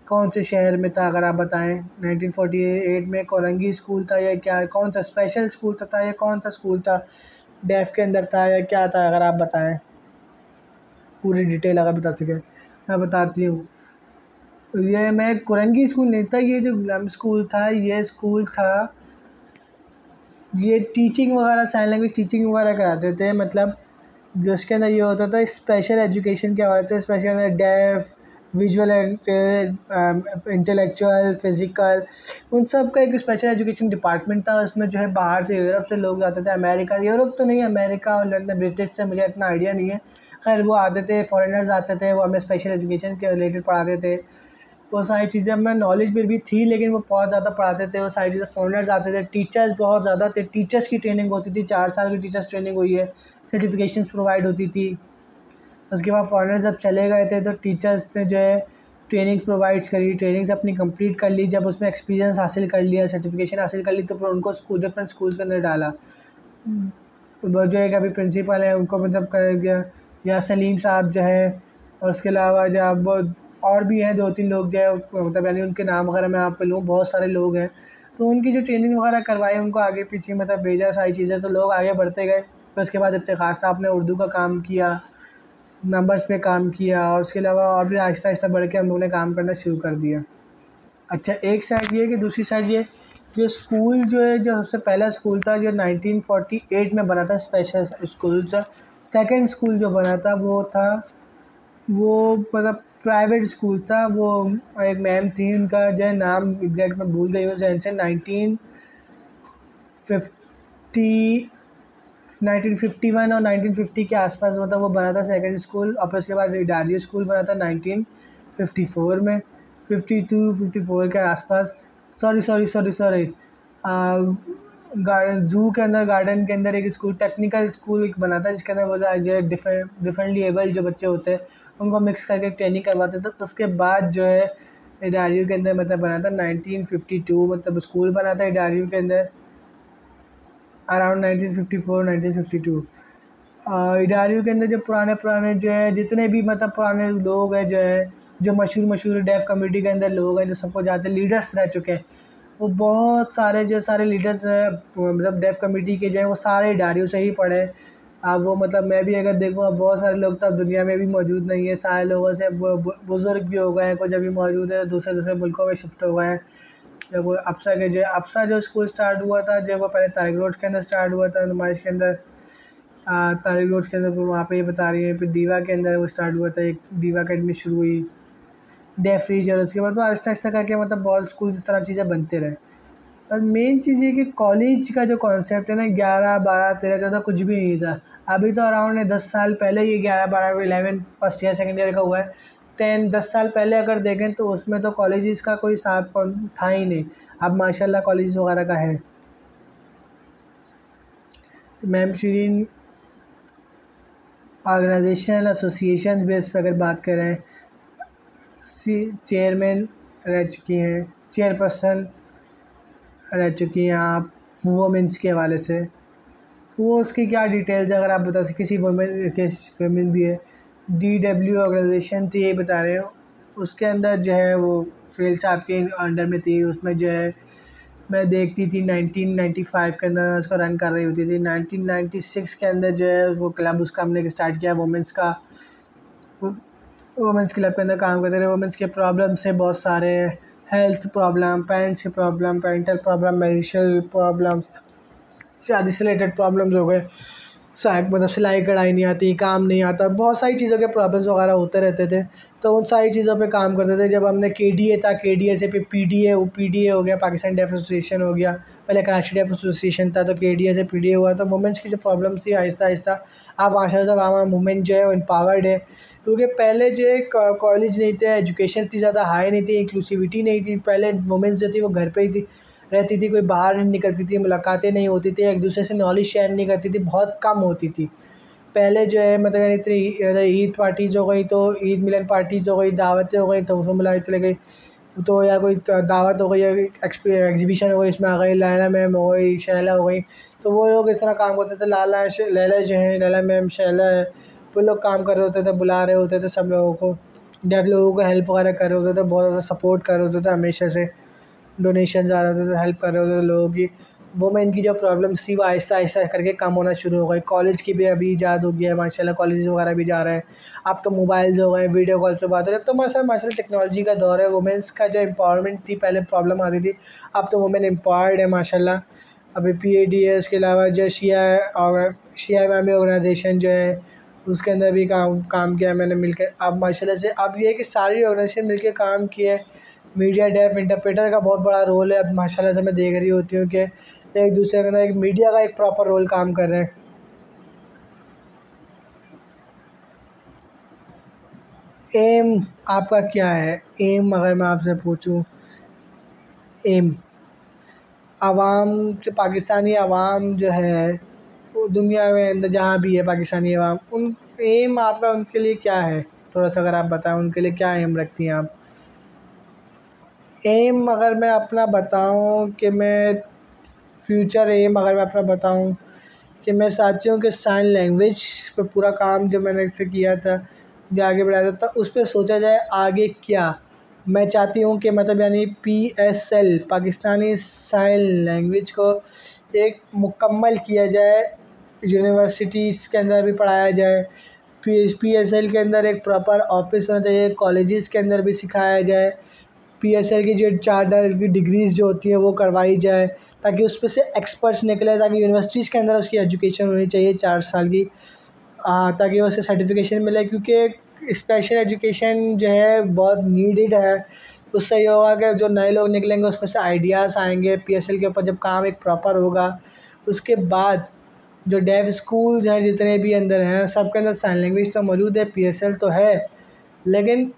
कौन से शहर में था, अगर आप बताएं। 1948 में कोरंगी स्कूल था या क्या, कौन सा स्पेशल स्कूल था या कौन सा स्कूल था डेफ के अंदर था या क्या था, अगर आप बताएं पूरी डिटेल अगर बता सकें। मैं बताती हूँ, ये मैं कोरंगी स्कूल नहीं था, ये जो ग्लम स्कूल था, ये स्कूल था, ये टीचिंग वगैरह साइन लैंग्वेज टीचिंग वगैरह कराते थे, मतलब जिसके अंदर ये होता था स्पेशल एजुकेशन क्या होता है, स्पेशल अंदर डेफ, विजुअल, इंटेलेक्चुअल, फिज़िकल, उन सब का एक स्पेशल एजुकेशन डिपार्टमेंट था। उसमें जो है बाहर से यूरोप से लोग आते थे, अमेरिका, यूरोप तो नहीं, अमेरिका और लंदन, ब्रिटिश से मुझे इतना आइडिया नहीं है, खैर वो आते थे, फॉरेनर्स आते थे, वो हमें स्पेशल एजुकेशन के रिलेटेड पढ़ाते थे। वो सारी चीज़ें हमें नॉलेज भी थी, लेकिन वो बहुत ज़्यादा पढ़ाते थे, वो सारी चीज़ें। फॉरेनर्स आते थे, टीचर्स बहुत ज़्यादा थे, टीचर्स की ट्रेनिंग होती थी, 4 साल की टीचर्स ट्रेनिंग हुई है, सर्टिफिकेशंस प्रोवाइड होती थी। उसके बाद फॉरेनर्स जब चले गए थे तो टीचर्स ने जो है ट्रेनिंग प्रोवाइड्स करी, ट्रेनिंग्स अपनी कंप्लीट कर ली, जब उसमें एक्सपीरियंस हासिल कर लिया, सर्टिफिकेशन हासिल कर ली, तो फिर उनको स्कूल डिफरेंट स्कूल्स के अंदर डाला। वो जो एक अभी प्रिंसिपल है उनको मतलब कर गया, या सलीम साहब जो है, और उसके अलावा जब और भी हैं 2-3 लोग जो है, मतलब यानी उनके नाम वगैरह मैं आप पे लूँ, बहुत सारे लोग हैं, तो उनकी जो ट्रेनिंग वगैरह करवाई, उनको आगे पीछे मतलब भेजा, सारी चीज़ें, तो लोग आगे बढ़ते गए। फिर उसके बाद इफ्तिखार साहब ने उर्दू का काम किया, नंबर्स पे काम किया, और उसके अलावा और भी आहिस्ता आहिस्ता बढ़ के हम लोगों ने काम करना शुरू कर दिया। अच्छा, एक साइड ये कि दूसरी साइड ये जो स्कूल जो है, जो सबसे पहला स्कूल था जो 1948 में बना था, स्पेशल स्कूल था। सेकंड स्कूल जो बना था वो मतलब प्राइवेट स्कूल था। वो एक मैम थी, उनका जो है नाम एग्जैक्ट मैं भूल गई हूँ जैन से। 1951 और 1950 के आसपास मतलब वो बना था सेकंड स्कूल। और फिर उसके बाद इडारियो स्कूल बना था 1954 में, 52-54 के आसपास। सॉरी गार्डन जू के अंदर, गार्डन के अंदर एक स्कूल, टेक्निकल स्कूल एक बना था जिसके अंदर वो जो डिफरेंटली एबल जो बच्चे होते हैं उनको मिक्स करके ट्रेनिंग करवाते थे। तो उसके बाद जो है इडारियो के अंदर मतलब बना था 1952, मतलब स्कूल बना था इडारियो के अंदर अराउंड 1954-1952। इडारियो के अंदर जो पुराने जो है जितने भी मतलब पुराने लोग हैं, जो है जो मशहूर डेफ कमेटी के अंदर लोग हैं, जो सबको ज़्यादा लीडर्स रह चुके हैं, वो बहुत सारे जो सारे लीडर्स मतलब डेफ कमेटी के जो है वो सारे इडारियों से ही पढ़े। अब वो मतलब मैं भी अगर देखूँ, अब बहुत सारे लोग तो अब दुनिया में भी मौजूद नहीं है, सारे लोगों से बुज़ुर्ग भी हो गए हैं, कुछ अभी मौजूद है, दूसरे मुल्कों में शिफ्ट हो गए हैं। जब वो अप्सा जो स्कूल स्टार्ट हुआ था, जब वो पहले तारिक रोड के अंदर स्टार्ट हुआ था, नुमाइश के अंदर तारिक रोड के अंदर, वहाँ पे ये बता रही है। फिर दीवा के अंदर वो स्टार्ट हुआ था, एक दीवा अकेडमी शुरू हुई, डेफ रीजर। उसके बाद वो आहिस्ता करके मतलब बहुत स्कूल इस तरह चीज़ें बनते रहे। और मेन चीज़ ये कि कॉलेज का जो कॉन्सेप्ट है ना, 11, 12, 13, 14 कुछ भी नहीं था। अभी तो अराउंड 10 साल पहले ये 11, 12, 11 फर्स्ट ईयर सेकेंड ईयर का हुआ है। 10 साल पहले अगर देखें तो उसमें तो कॉलेजेस का कोई साथ था ही नहीं। अब माशाल्लाह कॉलेज वगैरह का है। Ma'am Shirin organisation association base पे अगर बात करें, चेयरमैन रह चुकी हैं, चेयरपर्सन रह चुकी हैं आप वुमेंस के हवाले से। वो उसकी क्या डिटेल्स अगर आप बता सकें, किसी वुमेन भी है, DW ऑर्गेनाइजेशन थी, ये बता रहे हो। उसके अंदर जो है वो फेल साहब के अंडर में थी। उसमें जो है मैं देखती थी 1995 के अंदर मैं उसको रन कर रही होती थी। 1996 के अंदर जो है वो क्लब उसका हमने स्टार्ट किया, वुमेंस का। वुमेंस क्लब के अंदर काम करते रहे। वुमेंस के प्रॉब्लम से बहुत सारे हेल्थ प्रॉब्लम, पेरेंट्स के problem, parental problem, marital problems, शादी से रिलेटेड प्रॉब्लम्स हो गए, मतलब सिलाई कढ़ाई नहीं आती, काम नहीं आता, बहुत सारी चीज़ों के प्रॉब्लम्स वगैरह होते रहते थे। तो उन सारी चीज़ों पे काम करते थे। जब हमने KDA था, KDA से फिर PDA, वो PDA हो गया, पाकिस्तान डेफ एसोसिएशन हो गया, पहले कराची डेफ एसोसिएशन था, तो KDA से PDA हुआ। तो वुमेंस की जो प्रॉब्लम्स थी आहिस्ता अब माशाल्लाह वहाँ वुमेन जो है वो एम्पावर्ड है। क्योंकि पहले जो है कॉलेज नहीं थे, एजुकेशन इतनी ज़्यादा हाई नहीं थी, इंक्लूसिविटी नहीं थी। पहले वुमेंस जो थी वो घर पर ही थी, रहती थी, कोई बाहर नहीं निकलती थी, मुलाकातें नहीं होती थी, एक दूसरे से नॉलेज शेयर नहीं करती थी, बहुत कम होती थी। पहले जो है मतलब इतनी ईद पार्टीज़ हो गई, तो ईद मिलन पार्टीज़ हो गई, दावतें हो गई, तो उसमें बुलाई चले गई, तो या कोई दावत हो गई या एग्जीबिशन हो गई, इसमें आ गई लैला मैम हो गई, शैला हो गई। तो वो लोग इस तरह काम करते थे। लैला जो है, लैला मैम, शैला है, वो लोग काम कर रहे होते थे, बुला रहे होते थे सब लोगों को, डेफ लोगों को हेल्प वगैरह कर रहे होते थे, बहुत ज़्यादा सपोर्ट कर रहे होते थे, हमेशा से डोनेशन आ रहे होते थे, हेल्प कर रहे होते थे लोगों की। वुमेन की जो प्रॉब्लम्स थी वो आहिस्ता करके कम होना शुरू हो गई। कॉलेज की भी अभी ईजाद हो गया है माशाल्लाह, कॉलेज वगैरह भी जा रहे हैं। अब तो मोबाइल्स हो गए, वीडियो कॉल से बात हो रही है। तो माशाल्लाह टेक्नोलॉजी का दौर है। वुमेंस का जो एम्पावरमेंट थी, पहले प्रॉब्लम आती थी, अब तो वुमेन एम्पावर्ड है माशाल्लाह। अभी PAD है, उसके अलावा जो शिया इमामी ऑर्गेनाइजेशन जो है उसके अंदर भी काम किया मैंने मिलकर। अब माशाल्लाह से अब ये है कि सारी ऑर्गेनाइजेशन मिलकर काम किए। मीडिया डेफ इंटरप्रेटर का बहुत बड़ा रोल है अब माशाल्लाह से। मैं देख रही होती हूँ कि एक दूसरे के अंदर एक मीडिया का एक प्रॉपर रोल काम कर रहे हैं। एम आपका क्या है? एम अगर मैं आपसे पूछूं, एम आवाम जो पाकिस्तानी आवाम जो है वो दुनिया में अंदर जहाँ भी है पाकिस्तानी आवाम, उन एम आपका उनके लिए क्या है? थोड़ा सा अगर आप बताएं उनके लिए क्या एम रखती हैं आप? एम अगर मैं अपना बताऊं कि मैं फ्यूचर एम अगर मैं अपना बताऊं कि मैं चाहती हूँ कि साइन लैंग्वेज पे पूरा काम जो मैंने किया था, जो आगे बढ़ाया था, उस पर सोचा जाए आगे क्या। मैं चाहती हूँ कि मतलब यानी PSL पाकिस्तानी साइन लैंग्वेज को एक मुकम्मल किया जाए, यूनिवर्सिटीज़ के अंदर भी पढ़ाया जाए। PSL के अंदर एक प्रॉपर ऑफिस होना चाहिए, कॉलेजेस के अंदर भी सिखाया जाए। PSL की जो 4 साल की डिग्रीज़ जो होती हैं वो करवाई जाए, ताकि उसमें से एक्सपर्ट्स निकले, ताकि यूनिवर्सिटीज़ के अंदर उसकी एजुकेशन होनी चाहिए 4 साल की, ताकि उसे सर्टिफिकेशन मिले, क्योंकि स्पेशल एजुकेशन जो है बहुत नीडेड है। उससे ये होगा कि जो नए लोग निकलेंगे उसमें से आइडियाज़ आएंगे PSL के ऊपर, जब काम एक प्रॉपर होगा। उसके बाद जो डेफ स्कूल्स हैं जितने भी अंदर हैं, सबके अंदर साइन लैंग्वेज तो मौजूद है, PSL तो है, लेकिन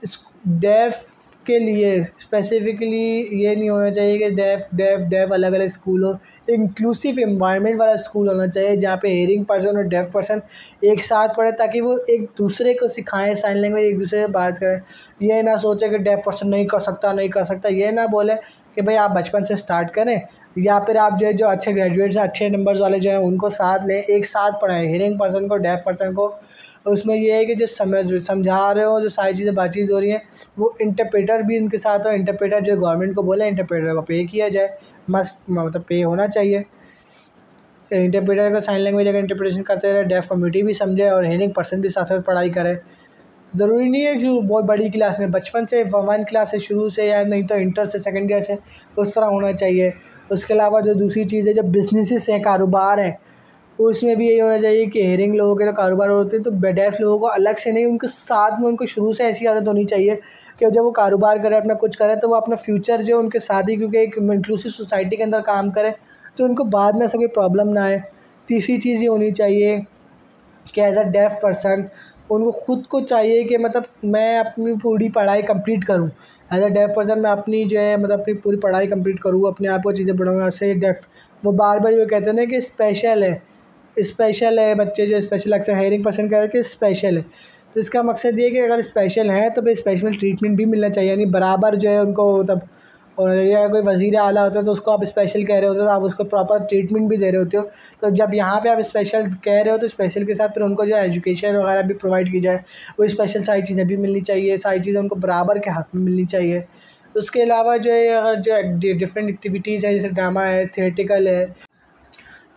डेफ के लिए स्पेसिफ़िकली ये नहीं होना चाहिए कि डेफ अलग अलग स्कूल हो। इंक्लूसिव एनवायरनमेंट वाला स्कूल होना चाहिए जहाँ पे हेयरिंग पर्सन और डेफ पर्सन एक साथ पढ़े, ताकि वो एक दूसरे को सिखाएं साइन लैंग्वेज, एक दूसरे से बात करें। ये ना सोचे कि डेफ पर्सन नहीं कर सकता, ये ना बोले कि भाई आप बचपन से स्टार्ट करें, या फिर आप जो अच्छे ग्रेजुएट्स हैं, अच्छे नंबर्स वाले जो हैं उनको साथ लें, एक साथ पढ़ाएं हेयरिंग पर्सन को, डेफ पर्सन को। उसमें ये है कि जो समझा रहे हो, जो सारी चीज़ें बातचीत हो रही हैं, वो इंटरप्रेटर भी उनके साथ हो। इंटरप्रेटर जो गवर्नमेंट को बोले, इंटरप्रेटर को पे किया जाए, मतलब पे होना चाहिए। इंटरप्रेटर का साइन लैंग्वेज अगर इंटरप्रिटेशन करते रहे, डेफ कम्युनिटी भी समझे और हेयरिंग पर्सन भी साथ साथ पढ़ाई करे। ज़रूरी नहीं है कि बहुत बड़ी क्लास में, बचपन से 1 क्लास से शुरू से, या नहीं तो इंटर से सेकेंड ईयर से, उस तरह होना चाहिए। उसके अलावा जो दूसरी चीज़ है, जो बिजनेसेस हैं, कारोबार हैं, उसमें भी यही होना चाहिए कि हेयरिंग लोगों के जो कारोबार होते हैं, तो डेफ लोगों को अलग से नहीं, उनके साथ में उनको शुरू से ऐसी आदत होनी चाहिए कि जब वो कारोबार करें, अपना कुछ करें, तो वो अपना फ्यूचर जो उनके साथ ही, क्योंकि एक इंक्लूसिव सोसाइटी के अंदर काम करें, तो उनको बाद में ऐसा कोई प्रॉब्लम ना आए। तीसरी चीज़ ये होनी चाहिए कि एज अ डेफ पर्सन उनको ख़ुद को चाहिए कि मतलब मैं अपनी पूरी पढ़ाई कंप्लीट करूं। एज अ डेफ पर्सन मैं अपनी जो है मतलब अपनी पूरी पढ़ाई कंप्लीट करूँ, अपने आप को चीज़ें पढ़ाऊँगा। ऐसे डेफ वो बार बार ये कहते हैं ना कि स्पेशल है बच्चे, जो स्पेशल अक्सर हेयरिंग पर्सन कह के स्पेशल है, तो इसका मकसद ये है कि अगर स्पेशल है तो भाई स्पेशल ट्रीटमेंट भी मिलना चाहिए, यानी बराबर जो है उनको मतलब। और या कोई वज़ीर आला होता है तो उसको आप स्पेशल कह रहे होते हो, तो आप उसको प्रॉपर ट्रीटमेंट भी दे रहे होते हो। तो जब यहाँ पे आप स्पेशल कह रहे हो तो स्पेशल के साथ फिर उनको जो एजुकेशन वगैरह भी प्रोवाइड की जाए, वो स्पेशल सारी चीज़ें भी मिलनी चाहिए, सारी चीज़ें उनको बराबर के हक़ में मिलनी चाहिए। उसके अलावा जो है अगर जो डिफरेंट एक्टिविटीज़ है, जैसे ड्रामा है, थिएटिकल है,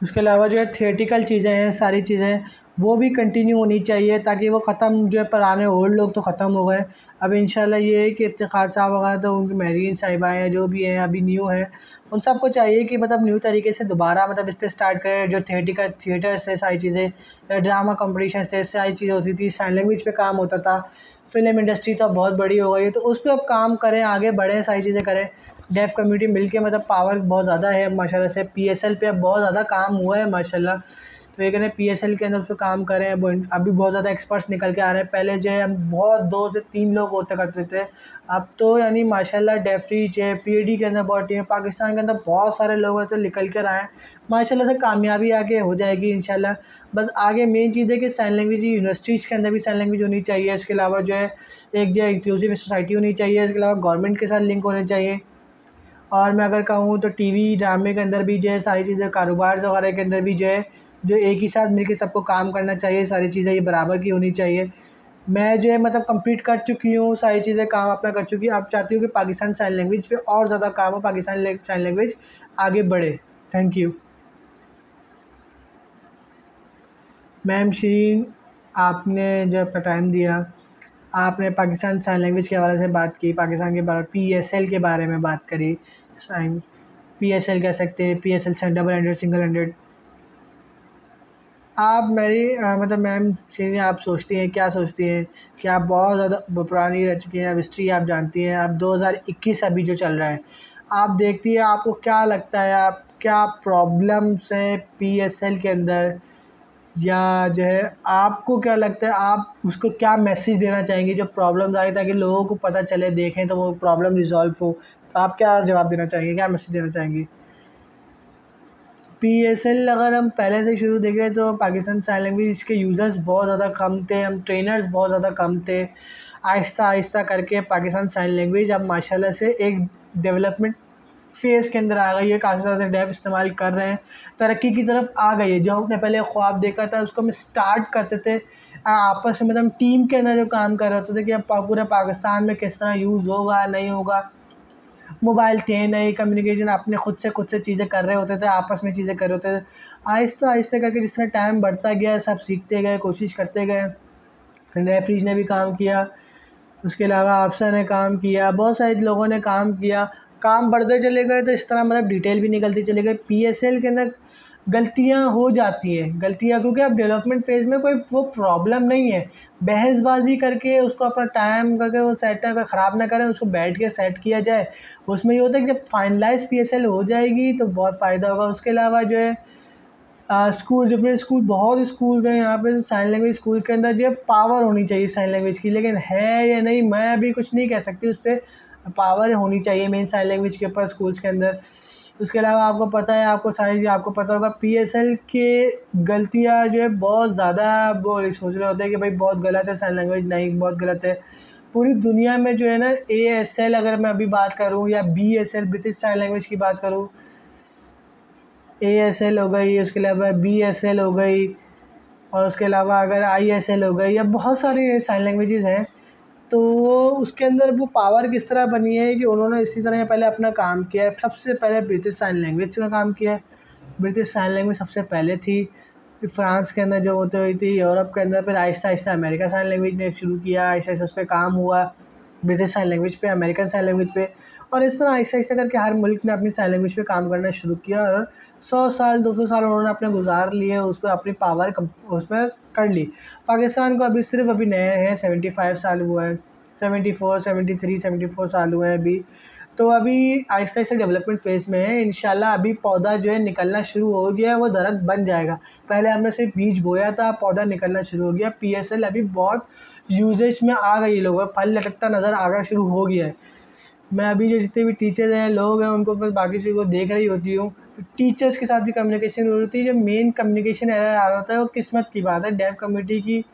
उसके अलावा जो है थिएटिकल चीज़ें हैं, सारी चीज़ें वो भी कंटिन्यू होनी चाहिए, ताकि वो ख़त्म जो है पुराने ओल्ड लोग तो ख़त्म हो गए। अब इंशाल्लाह ये है कि इफ्तिखार साहब वगैरह तो उनकी मेहरीन साहिबा हैं, जो भी हैं अभी न्यू हैं, उन सबको चाहिए कि मतलब न्यू तरीके से दोबारा मतलब इस पर स्टार्ट करें। जो थिएटर से सारी चीज़ें, ड्रामा कॉम्पिटिशन से सारी चीज़ें होती थी, साइन लैंग्वेज पे काम होता था, फ़िल्म इंडस्ट्री तो बहुत बड़ी हो गई है, तो उस पर अब काम करें, आगे बढ़ें, सारी चीज़ें करें। डेफ कम्युनिटी मिल के मतलब पावर बहुत ज़्यादा है माशाल्लाह से। PSL पे अब बहुत ज़्यादा काम हुआ है माशाल्लाह, तो ये कहते हैं PSL के अंदर उस पर काम करें। अभी बहुत ज़्यादा एक्सपर्ट्स निकल के आ रहे हैं। पहले जो है हम बहुत 2 से 3 लोग होते करते थे, अब तो यानी माशाल्लाह डेफरी जो PAD के अंदर बहुत टीम है, पाकिस्तान के अंदर बहुत सारे लोग होते निकल कर आए हैं माशाल्लाह से। कामयाबी आगे हो जाएगी इंशाल्लाह। बस आगे मेन चीज़ है कि साइन लैंग्वेज यूनिवर्सिटीज़ के अंदर भी साइन लैंग्वेज होनी चाहिए। इसके अलावा जो है एक जो इंक्लूसिव सोसाइटी होनी चाहिए, इसके अलावा गवर्नमेंट के साथ लिंक होने चाहिए। और मैं अगर कहूँ तो टीवी ड्रामे के अंदर भी जो है सारी चीज़ें, कारोबार वगैरह के अंदर भी जो है जो एक ही साथ मिलके सबको काम करना चाहिए, सारी चीज़ें ये बराबर की होनी चाहिए। मैं जो है मतलब कंप्लीट कर चुकी हूँ, सारी चीज़ें काम अपना कर चुकी हूँ। अब चाहती हूँ कि पाकिस्तान साइन लैंग्वेज पे और ज़्यादा काम हो, पाकिस्तान साइन लैंग्वेज आगे बढ़े। थैंक यू मैम शिरीन, आपने जो अपना टाइम दिया, आपने पाकिस्तान साइन लैंग्वेज के हवाले से बात की, पाकिस्तान के बारे PSL के बारे में बात करी। साइन PSL कह सकते हैं, PSL double hundred, single hundred. आप मेरी मतलब मैम शिरीन, आप सोचती हैं, क्या सोचती हैं कि आप बहुत ज़्यादा पुरानी रह चुकी हैं, अब हिस्ट्री आप जानती हैं, अब 2021 अभी जो चल रहा है आप देखती हैं, आपको क्या लगता है, आप क्या प्रॉब्लम्स हैं PSL के अंदर, या जो है आपको क्या लगता है, आप उसको क्या मैसेज देना चाहेंगे जो प्रॉब्लम्स आए, ताकि लोगों को पता चले, देखें तो वो प्रॉब्लम रिजॉल्व हो। तो आप क्या जवाब देना चाहेंगे, क्या मैसेज देना चाहेंगी? PSL अगर हम पहले से शुरू देखें तो पाकिस्तान साइन लैंग्वेज के यूज़र्स बहुत ज़्यादा कम थे, हम ट्रेनर्स बहुत ज़्यादा कम थे। आहिस्ता आहिस्ता करके पाकिस्तान साइन लैंग्वेज अब माशाल्लाह से एक डेवलपमेंट फ़ेज़ के अंदर आ गई है, काफ़ी ज़्यादा डेफ इस्तेमाल कर रहे हैं, तरक्की की तरफ आ गई है। जो हमने पहले ख्वाब देखा था उसको हम स्टार्ट करते थे आपस में, मतलब टीम के अंदर जो काम कर रहे होते थे कि अब पूरे पाकिस्तान में किस तरह यूज़ होगा, नहीं होगा। मोबाइल थे नहीं, कम्युनिकेशन अपने खुद से चीज़ें कर रहे होते थे, आपस में चीज़ें कर रहे होते थे। आहिस्ता आहिस्ता करके जिस तरह टाइम बढ़ता गया, सब सीखते गए, कोशिश करते गए। रेफरीज ने भी काम किया, उसके अलावा आपसा ने काम किया, बहुत सारे लोगों ने काम किया, काम बढ़ते चले गए तो इस तरह मतलब डिटेल भी निकलती चली गई। पीएसएल के अंदर गलतियाँ हो जाती हैं, गलतियाँ क्योंकि अब डेवलपमेंट फेज़ में कोई वो प्रॉब्लम नहीं है, बहसबाजी करके उसको अपना टाइम करके वो सेट अगर ख़राब ना करें, उसको बैठ के सेट किया जाए। उसमें ये होता है कि जब फाइनलाइज पीएसएल हो जाएगी तो बहुत फ़ायदा होगा। उसके अलावा जो है स्कूल, डिफरेंट स्कूल, बहुत स्कूल्स हैं यहाँ पे साइन लैंग्वेज स्कूल के अंदर, जो पावर होनी चाहिए साइन लैंग्वेज की, लेकिन है या नहीं मैं अभी कुछ नहीं कह सकती। उस पर पावर होनी चाहिए मेन साइन लैंग्वेज के ऊपर स्कूल्स के अंदर। उसके अलावा आपको पता है, आपको पता होगा पीएसएल के गलतियाँ जो है बहुत ज़्यादा, वो सोच रहे होते हैं कि भाई बहुत गलत है साइन लैंग्वेज, नहीं बहुत गलत है। पूरी दुनिया में जो है ना ASL अगर मैं अभी बात करूँ या BSL ब्रिटिश साइन लैंग्वेज की बात करूँ, ASL हो गई, उसके अलावा BSL हो गई, और उसके अलावा अगर ISL हो गई, या बहुत सारी साइन लैंग्वेजेस हैं। तो उसके अंदर वो पावर किस तरह बनी है कि उन्होंने इसी तरह पहले अपना काम किया है। सबसे पहले ब्रिटिश साइन लैंग्वेज का काम किया है, ब्रिटिश साइन लैंग्वेज सबसे पहले थी, फिर फ्रांस के अंदर जो होती हुई थी, यूरोप के अंदर, फिर Aahista Aahista America sign language ने शुरू किया, आहिस्ता आहिस्ता उस पर काम हुआ, ब्रिटिश साइन लैंग्वेज पे, अमेरिकन साइन लैंग्वेज पे, और इस तरह आहिस्ता आहिस्ता करके हर मुल्क ने अपनी साइन लैंग्वेज पे काम करना शुरू किया, और 100 साल 200 साल उन्होंने अपने गुजार लिए, उस पर अपनी पावर उसमें कर ली। पाकिस्तान को अभी सिर्फ अभी नए हैं, 75 साल हुआ है, 74 73 74 साल हुए हैं अभी। तो अभी आहिस्ता आहिस्ता डेवलपमेंट फेज़ में है। इंशाल्लाह अभी पौधा जो है निकलना शुरू हो गया है, वो दरख्त बन जाएगा। पहले हमने सिर्फ बीज बोया था, पौधा निकलना शुरू हो गया। पीएसएल अभी बहुत यूजेज में आ गई, लोगों का फल लटकता नज़र आना शुरू हो गया है। मैं अभी जो जितने भी टीचर्स हैं, लोग हैं, उनको मैं बाकी चीज़ों को देख रही होती हूँ, टीचर्स के साथ भी कम्युनिकेशन हो रही है। जो मेन कम्युनिकेशन एरर आ रहा होता है वो किस्मत की बात है। डेव कम्युनिटी की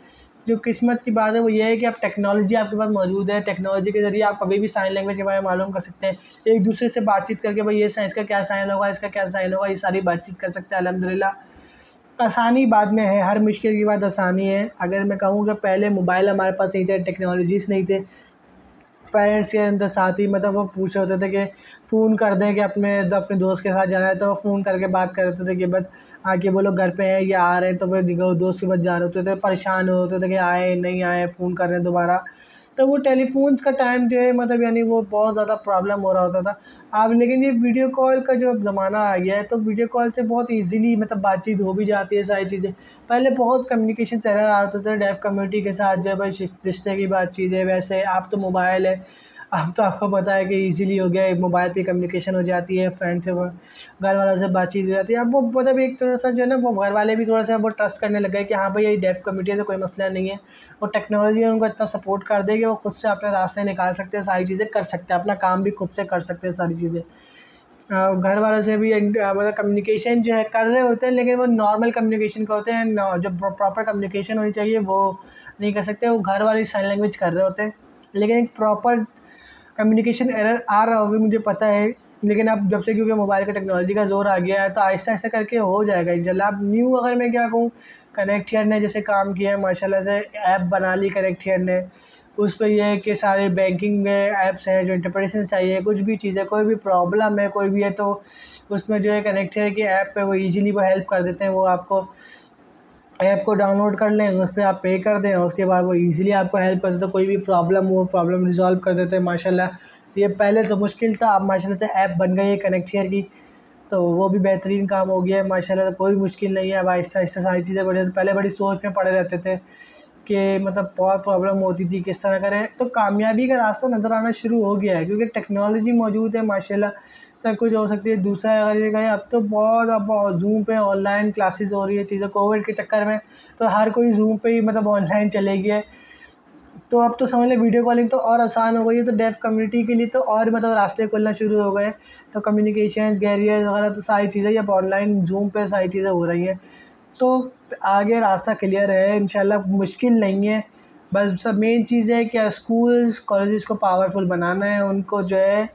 जो किस्मत की बात है वो ये है कि अब टेक्नोलॉजी आपके पास मौजूद है, टेक्नोलॉजी के ज़रिए आप कभी भी साइन लैंग्वेज के बारे में मालूम कर सकते हैं, एक दूसरे से बातचीत करके भाई ये साइन, इसका क्या साइन होगा, इसका क्या साइन होगा, ये सारी बातचीत कर सकते हैं अल्हम्दुलिल्लाह। आसानी बाद में है, हर मुश्किल की बात आसानी है। अगर मैं कहूँ कि पहले मोबाइल हमारे पास नहीं थे, टेक्नोलॉजीज़ नहीं थे, पेरेंट्स के अंदर साथ ही मतलब वो पूछ रहे होते थे कि फ़ोन कर दें कि अपने दोस्त के साथ जाना है, तो वो फ़ोन करके बात कर रहे थे कि बस आके वो लोग घर पे हैं या आ रहे हैं, तो फिर दोस्त के पास जा रहे होते थे, परेशान होते थे कि आए नहीं आए, फ़ोन कर रहे हैं दोबारा। तो वो टेलीफोन्स का टाइम जो है मतलब यानी वो बहुत ज़्यादा प्रॉब्लम हो रहा होता था। अब लेकिन ये वीडियो कॉल का जो ज़माना आ गया है, तो वीडियो कॉल से बहुत ईज़िली मतलब बातचीत हो भी जाती है सारी चीज़ें। पहले बहुत कम्युनिकेशन एरर आ रहे थे डेफ कम्युनिटी के साथ, जो भाई रिश्ते की बातचीत है, वैसे अब तो मोबाइल है, अब तो आपको पता है कि इजीली हो गया है, मोबाइल पे कम्युनिकेशन हो जाती है, फ्रेंड से घर वालों से बातचीत हो जाती है। अब वो मतलब एक तरह से जो है ना, वो घर वाले भी थोड़ा सा वो ट्रस्ट करने लग गए कि हाँ भाई ये डेफ कम्युनिटी है तो कोई मसला नहीं है, और टेक्नोलॉजी उनको इतना सपोर्ट कर दे कि वो खुद से अपने रास्ते निकाल सकते हैं, सारी चीज़ें कर सकते हैं, अपना काम भी खुद से कर सकते हैं सारी चीज़ें। घर वालों से भी मतलब कम्युनिकेशन जो है कर रहे होते हैं, लेकिन वो नॉर्मल कम्युनिकेशन का होते हैं, जो प्रॉपर कम्युनिकेशन होनी चाहिए वो नहीं कर सकते, वो घर वाली साइन लैंग्वेज कर रहे होते हैं। लेकिन एक प्रॉपर कम्युनिकेशन एरर आ रहा होगा मुझे पता है, लेकिन अब जब से क्योंकि मोबाइल का टेक्नोलॉजी का ज़ोर आ गया है, तो आहिस्ता आहिस्ता करके हो जाएगा इंशाल्लाह। अब न्यू अगर मैं क्या कहूँ, कनेक्ट हियर ने जैसे काम किया है माशाल्लाह से, ऐप बना ली कनेक्ट हियर ने, उस पर यह है कि सारे बैंकिंग में ऐप्स हैं, जो इंटरप्रिटेशन चाहिए, कुछ भी चीज़ है, कोई भी प्रॉब्लम है कोई भी है, तो उसमें जो है कनेक्ट हियर की ऐप पे वो ईज़िली वो हेल्प कर देते हैं। वो आपको ऐप को डाउनलोड कर लें, उस पर आप पे कर दें, उसके बाद वो इजीली आपको हेल्प कर देते हैं, कोई भी प्रॉब्लम हो प्रॉब्लम रिजॉल्व कर देते हैं माशाल्लाह। ये पहले तो मुश्किल था, अब माशाल्लाह से ऐप बन गई है कनेक्ट हियर की, तो वो भी बेहतरीन काम हो गया है माशाल्लाह। कोई मुश्किल नहीं है, अब आहिस्ता आहिस्ता सारी चीज़ें बढ़ जाती। पहले बड़ी सोच में पड़े रहते थे कि मतलब बहुत प्रॉब्लम होती थी किस तरह करें, तो कामयाबी का रास्ता नज़र आना शुरू हो गया है, क्योंकि टेक्नोलॉजी मौजूद है माशाल्लाह, सब कुछ हो सकती है। दूसरा अगर ये कहें, अब तो बहुत अब जूम पे ऑनलाइन क्लासेस हो रही है चीज़ें, कोविड के चक्कर में तो हर कोई जूम पे ही मतलब ऑनलाइन चले गया है, तो अब तो समझ लें वीडियो कॉलिंग तो और आसान हो गई है, तो डेफ कम्युनिटी के लिए तो और मतलब रास्ते खुलना शुरू हो गए। तो कम्युनिकेशन कैरियर वगैरह तो सारी चीज़ें अब ऑनलाइन जूम पे सारी चीज़ें हो रही हैं, तो आगे रास्ता क्लियर है इंशाल्लाह, मुश्किल नहीं है। बस सब मेन चीज़ है कि स्कूल्स कॉलेजेस को पावरफुल बनाना है, उनको जो है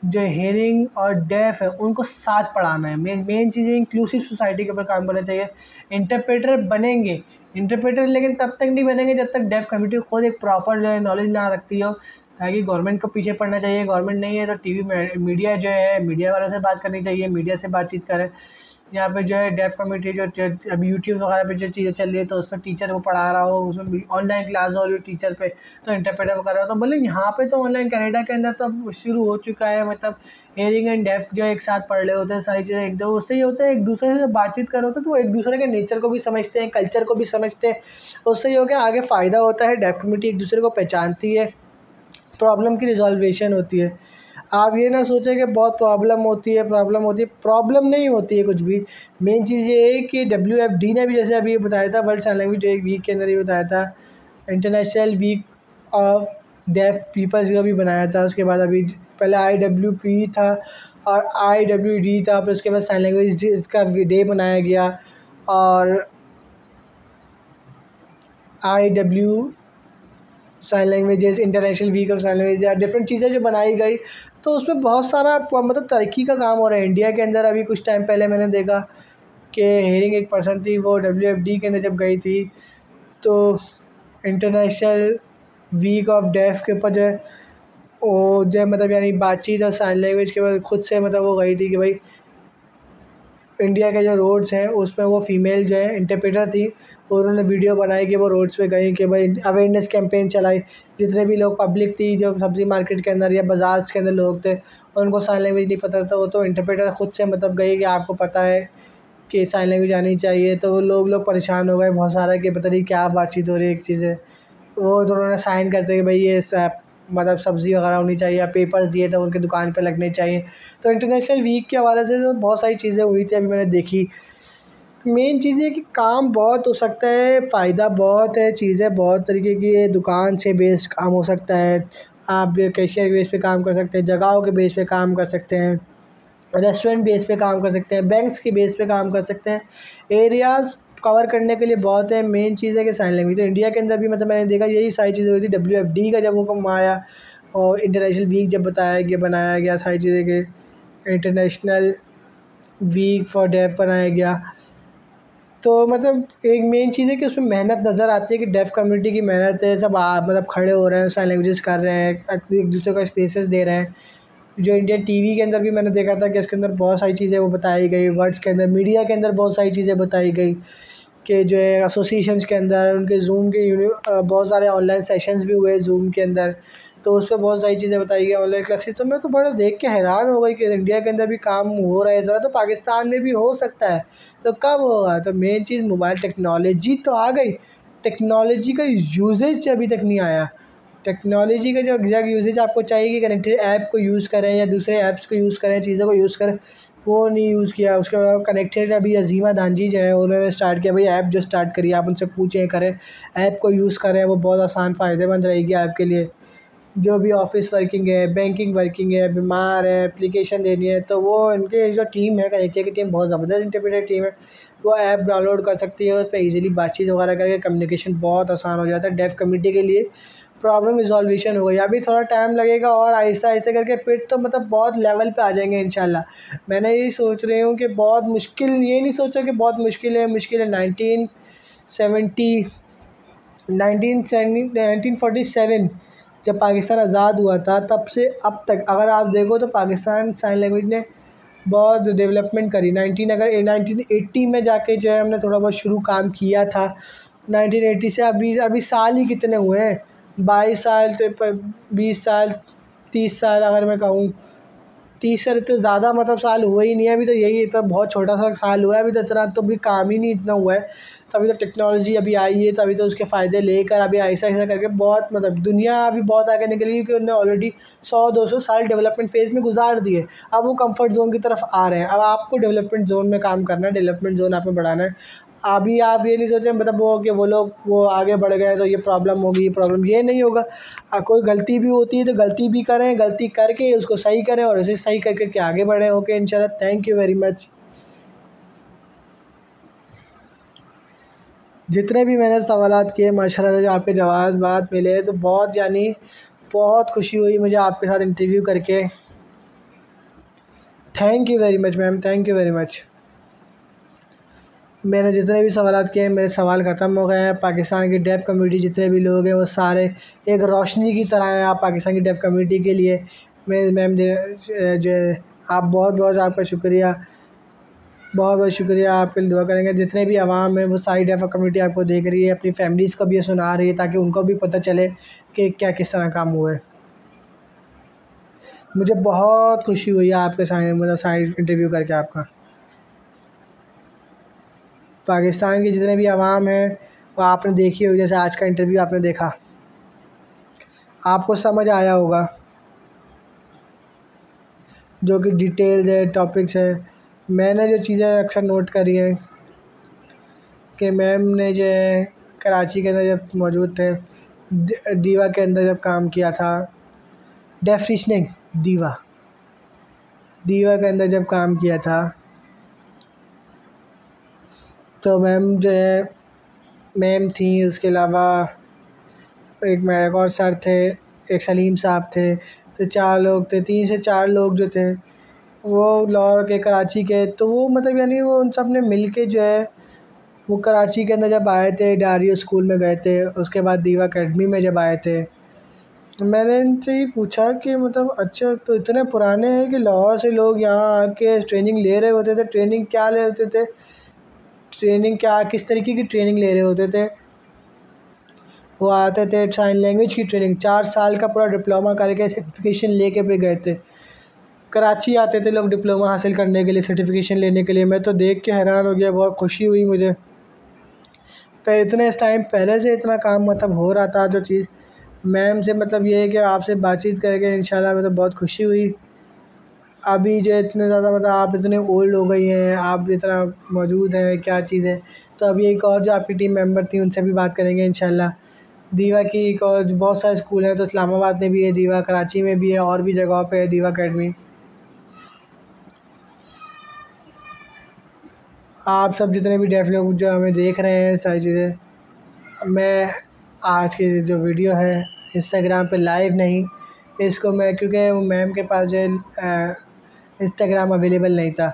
जो हेयरिंग और डेफ है उनको साथ पढ़ाना है। मेन चीज़ है इंक्लूसिव सोसाइटी के ऊपर काम करना चाहिए। इंटरप्रेटर बनेंगे, इंटरप्रेटर लेकिन तब तक नहीं बनेंगे जब तक डेफ कम्युनिटी खुद एक प्रॉपर जो है नॉलेज ना रखती हो, ताकि गवर्नमेंट को पीछे पड़ना चाहिए। गवर्नमेंट नहीं है तो टीवी मीडिया जो है, मीडिया वालों से बात करनी चाहिए, मीडिया से बातचीत करें। यहाँ पे जो है डेफ कम्युनिटी जो अभी यूट्यूब वगैरह पे जो चीज़ें चल रही है, तो उसमें टीचर वो पढ़ा रहा हो, उसमें ऑनलाइन क्लास हो रही हो टीचर पे, तो इंटरप्रेटर वगैरह हो, तो बोले यहाँ पे तो ऑनलाइन कनाडा के अंदर तो अब शुरू हो चुका है। मतलब हेयरिंग एंड डेफ जो एक साथ पढ़ रहे होते हैं सारी चीज़ें, एक दो उससे ये होता है एक दूसरे से बातचीत कर होते हैं, तो वो एक दूसरे के नेचर को भी समझते हैं, कल्चर को भी समझते हैं। उससे ये हो गया आगे फ़ायदा होता है, डेफ कम्युनिटी एक दूसरे को पहचानती है, प्रॉब्लम की रिजॉल्वेशन होती है। आप ये ना सोचें कि बहुत प्रॉब्लम नहीं होती है कुछ भी। मेन चीज़ ये है कि WFD ने भी जैसे अभी बताया था, वर्ल्ड साइन लैंग्वेज डे एक वीक के अंदर ही बताया था, international week of deaf peoples का भी बनाया था। उसके बाद अभी पहले IWP था और IWD था, फिर उसके बाद साइन लैंग्वेज का डे बनाया गया, और IW sign languages, international week of sign language, या डिफरेंट चीज़ें जो बनाई गई, तो उसमें बहुत सारा मतलब तरक्की का काम हो रहा है इंडिया के अंदर। अभी कुछ टाइम पहले मैंने देखा कि हेयरिंग एक पर्सन थी, वो WFD के अंदर जब गई थी, तो इंटरनेशनल वीक ऑफ डेफ के ऊपर जो है वो जो है मतलब यानी बातचीत और साइन लैंग्वेज के बाद खुद से मतलब वो गई थी कि भाई इंडिया के जो रोड्स हैं उसमें वो फ़ीमेल जो है इंटरप्रेटर थी, और उन्होंने वीडियो बनाई कि वो रोड्स पे गई कि भाई अवेयरनेस कैंपेन चलाई। जितने भी लोग पब्लिक थी जो सब्ज़ी मार्केट के अंदर या बाज़ार के अंदर लोग थे, उनको साइन लैंग्वेज नहीं पता था, वो तो इंटरप्रेटर खुद से मतलब गई कि आपको पता है कि साइन लैंग्वेज आनी चाहिए। तो वो लोग परेशान हो गए बहुत सारा कि पता नहीं क्या बातचीत हो रही है। एक चीज़ है वो तो उन्होंने साइन करते कि भाई ये मतलब सब्ज़ी वगैरह होनी चाहिए, या पेपर्स दिए थे उनकी दुकान पे लगने चाहिए। तो इंटरनेशनल वीक के हवाले से तो बहुत सारी चीज़ें हुई थी अभी मैंने देखी। मेन चीज़ ये कि काम बहुत हो सकता है, फ़ायदा बहुत है, चीज़ें बहुत तरीके की है, दुकान से बेस काम हो सकता है, आप कैशियर के बेस पे काम कर सकते हैं, जगहों के बेस पे काम कर सकते हैं, रेस्टोरेंट बेस पे काम कर सकते हैं, बैंक्स के बेस पे काम कर सकते हैं, एरियाज़ कवर करने के लिए बहुत है। मेन चीज़ है कि साइन लैंग्वेज, तो इंडिया के अंदर भी मतलब मैंने देखा यही सारी चीज़ें हुई थी। WFD का जब हुक्म आया और इंटरनेशनल वीक जब बनाया गया सारी चीज़ें के इंटरनेशनल वीक फॉर डेफ बनाया गया, तो मतलब एक मेन चीज़ है कि उसमें मेहनत नज़र आती है कि डेफ कम्युनिटी की मेहनत है, सब मतलब खड़े हो रहे हैं, साइन लैंग्वेजेस कर रहे हैं, एक दूसरे को स्पेसेस दे रहे हैं। जो इंडियन टीवी के अंदर भी मैंने देखा था कि इसके अंदर बहुत सारी चीज़ें वो बताई गई, वर्ड्स के अंदर, मीडिया के अंदर बहुत सारी चीज़ें बताई गई कि जो है एसोसिएशंस के अंदर उनके जूम के बहुत सारे ऑनलाइन सेशंस भी हुए जूम के अंदर, तो उस पर बहुत सारी चीज़ें बताई गई ऑनलाइन क्लासेस। तो मैं तो बड़ा देख के हैरान हो गई कि इंडिया के अंदर भी काम हो रहा है ज़रा, तो पाकिस्तान में भी हो सकता है, तो कब होगा? तो मेन चीज़ मोबाइल टेक्नोलॉजी तो आ गई, टेक्नोलॉजी का यूजेज अभी तक नहीं आया। टेक्नोलॉजी का जो एग्जैक्ट यूजेज आपको चाहिए कि कनेक्टेड ऐप को यूज़ करें या दूसरे ऐप्स को यूज़ करें, चीज़ों को यूज़ करें, वो नहीं यूज़ किया। उसके बाद कनेक्टेड अभी अजीमा दानजी जो है उन्होंने स्टार्ट किया, भाई ऐप जो स्टार्ट करिए, आप उनसे पूछें करें, ऐप को यूज़ करें, वो बहुत आसान फ़ायदेमंद रहेगी आपके लिए। जो भी ऑफिस वर्किंग है, बैंकिंग वर्किंग है, बीमार है, एप्लीकेशन देनी है, तो वो इनके जो टीम है कनेक्टेड की टीम बहुत ज़बरदस्त इंटरप्रेटर टीम है, वो ऐप डाउनलोड कर सकती है, उस पर ईजिली बातचीत वगैरह करके कम्युनिकेशन बहुत आसान हो जाता है। डेफ कम्युनिटी के लिए प्रॉब्लम रिजॉल्वेशन हो गई। अभी थोड़ा टाइम लगेगा और आहिस्ता आहिस्ता करके फिर तो मतलब बहुत लेवल पे आ जाएंगे इंशाल्लाह। मैंने यही सोच रही हूँ कि बहुत मुश्किल, ये नहीं सोचा कि बहुत मुश्किल है। 1947 जब पाकिस्तान आज़ाद हुआ था तब से अब तक अगर आप देखो तो पाकिस्तान साइन लैंग्वेज ने बहुत डेवलपमेंट करी। 1980 में जाके जो है हमने थोड़ा बहुत शुरू काम किया था। 1980 से अभी साल ही कितने हुए हैं, 22 साल, 20 साल, 30 साल, अगर मैं कहूँ 30 से इतने ज़्यादा मतलब साल हुए ही नहीं है। अभी तो यही इतना बहुत छोटा सा साल हुआ है, अभी तो इतना तो भी काम ही नहीं इतना हुआ है। तो अभी तो टेक्नोलॉजी अभी आई है, तो अभी तो उसके फ़ायदे लेकर अभी ऐसा ऐसा करके बहुत मतलब दुनिया अभी बहुत आगे निकली, क्योंकि उन्होंने ऑलरेडी 100-200 साल डेवलपमेंट फेज़ में गुजार दिए। अब वो कंफर्ट जोन की तरफ आ रहे हैं। अब आपको डेवलपमेंट जोन में काम करना है, डेवलपमेंट जोन आप में बढ़ाना है। अभी आप ये नहीं सोचें मतलब वो कि वो लोग वो आगे बढ़ गए तो ये प्रॉब्लम होगी, ये प्रॉब्लम, ये नहीं होगा। कोई गलती भी होती है तो गलती भी करें, गलती करके उसको सही करें और उसे सही करके के आगे बढ़ें। ओके इंशाल्लाह, थैंक यू वेरी मच। जितने भी मैंने सवालात किए माशाल्लाह से जो आपके जवाब मिले, तो बहुत यानी बहुत खुशी हुई मुझे आपके साथ इंटरव्यू करके। Thank you very much ma'am, thank you very much. मैंने जितने भी सवालात किए मेरे सवाल ख़त्म हो गए हैं। पाकिस्तान की डेफ कम्युनिटी जितने भी लोग हैं वो सारे एक रोशनी की तरह हैं आप पाकिस्तान की डेफ कम्युनिटी के लिए। मैं मैम जो आप बहुत बहुत आपका शुक्रिया। बहुत बहुत शुक्रिया, आपके लिए दुआ करेंगे। जितने भी आवाम है वो सारी डेफ कम्युनिटी आपको देख रही है, अपनी फैमिलीज़ को भी ये सुना रही है ताकि उनको भी पता चले कि क्या किस तरह काम हुआ है। मुझे बहुत खुशी हुई है आपके साथ मतलब साइड इंटरव्यू करके आपका। पाकिस्तान के जितने भी आवाम हैं वो आपने देखी होगी, जैसे आज का इंटरव्यू आपने देखा, आपको समझ आया होगा जो कि डिटेल्स है, टॉपिक्स है। मैंने जो चीज़ें अक्सर नोट करी हैं कि मैम ने जो है कराची के अंदर जब मौजूद थे, दीवा के अंदर जब काम किया था, डेफिनेशनिंग दीवा के अंदर जब काम किया था, तो मैम जो है मैम थी, उसके अलावा एक मेरे और सर थे, एक सलीम साहब थे, तो 4 लोग थे, 3 से 4 लोग जो थे वो लाहौर के, कराची के। तो वो मतलब यानी वो उन सब ने मिल के जो है वो कराची के अंदर जब आए थे, डारियो स्कूल में गए थे, उसके बाद दीवा अकेडमी में जब आए थे, तो मैंने इनसे ही पूछा कि मतलब अच्छा तो इतने पुराने हैं कि लाहौर से लोग यहाँ आके ट्रेनिंग ले रहे होते थे, ट्रेनिंग क्या ले होते थे, ट्रेनिंग क्या किस तरीके की ट्रेनिंग ले रहे होते थे? वो आते थे साइन लैंग्वेज की ट्रेनिंग, 4 साल का पूरा डिप्लोमा करके सर्टिफिकेशन लेके भी गए थे। कराची आते थे लोग डिप्लोमा हासिल करने के लिए, सर्टिफिकेशन लेने के लिए। मैं तो देख के हैरान हो गया, बहुत खुशी हुई मुझे। पे इतने टाइम पहले से इतना काम मतलब हो रहा था जो चीज़। मैम से मतलब ये है कि आपसे बातचीत करके इंशाल्लाह मतलब बहुत खुशी हुई। अभी जो इतने ज़्यादा मतलब आप इतने ओल्ड हो गई हैं, आप इतना मौजूद हैं, क्या चीज़ है। तो अभी एक और जो आपकी टीम मेंबर थी उनसे भी बात करेंगे इंशाल्लाह। दीवा की एक और बहुत सारे स्कूल हैं, तो इस्लामाबाद में भी है दीवा, कराची में भी है, और भी जगहों पे है दीवा अकेडमी। आप सब जितने भी डेफ लोग जो हमें देख रहे हैं सारी चीज़ें, मैं आज की जो वीडियो है इंस्टाग्राम पे लाइव नहीं, इसको मैं क्योंकि वो मैम के पास जो है इंस्टाग्राम अवेलेबल नहीं था,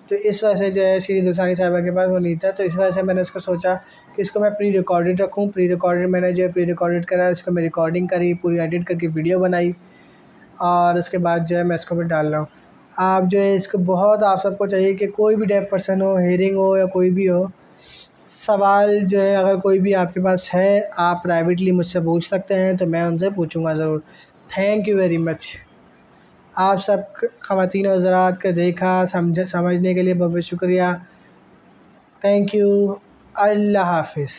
तो इस वजह से जो है श्री दुसानी साहिबा के पास वो नहीं था, तो इस वजह से मैंने उसको सोचा कि इसको मैं प्री रिकॉर्डेड रखूँ। प्री रिकॉर्डेड मैंने जो है प्री रिकॉर्डेड करा, इसको मैं रिकॉर्डिंग करी, पूरी एडिट करके वीडियो बनाई, और उसके बाद जो है मैं इसको भी डाल रहा हूँ। आप जो है इसको बहुत आप सबको चाहिए कि कोई भी डेफ पर्सन हो, हेयरिंग हो या कोई भी हो, सवाल जो है अगर कोई भी आपके पास है, आप प्राइवेटली मुझसे पूछ सकते हैं, तो मैं उनसे पूछूंगा ज़रूर। Thank you very much. आप सब ख़वातीन और हज़रात का देखा समझने के लिए बहुत शुक्रिया। Thank you. अल्लाह हाफ़िज़।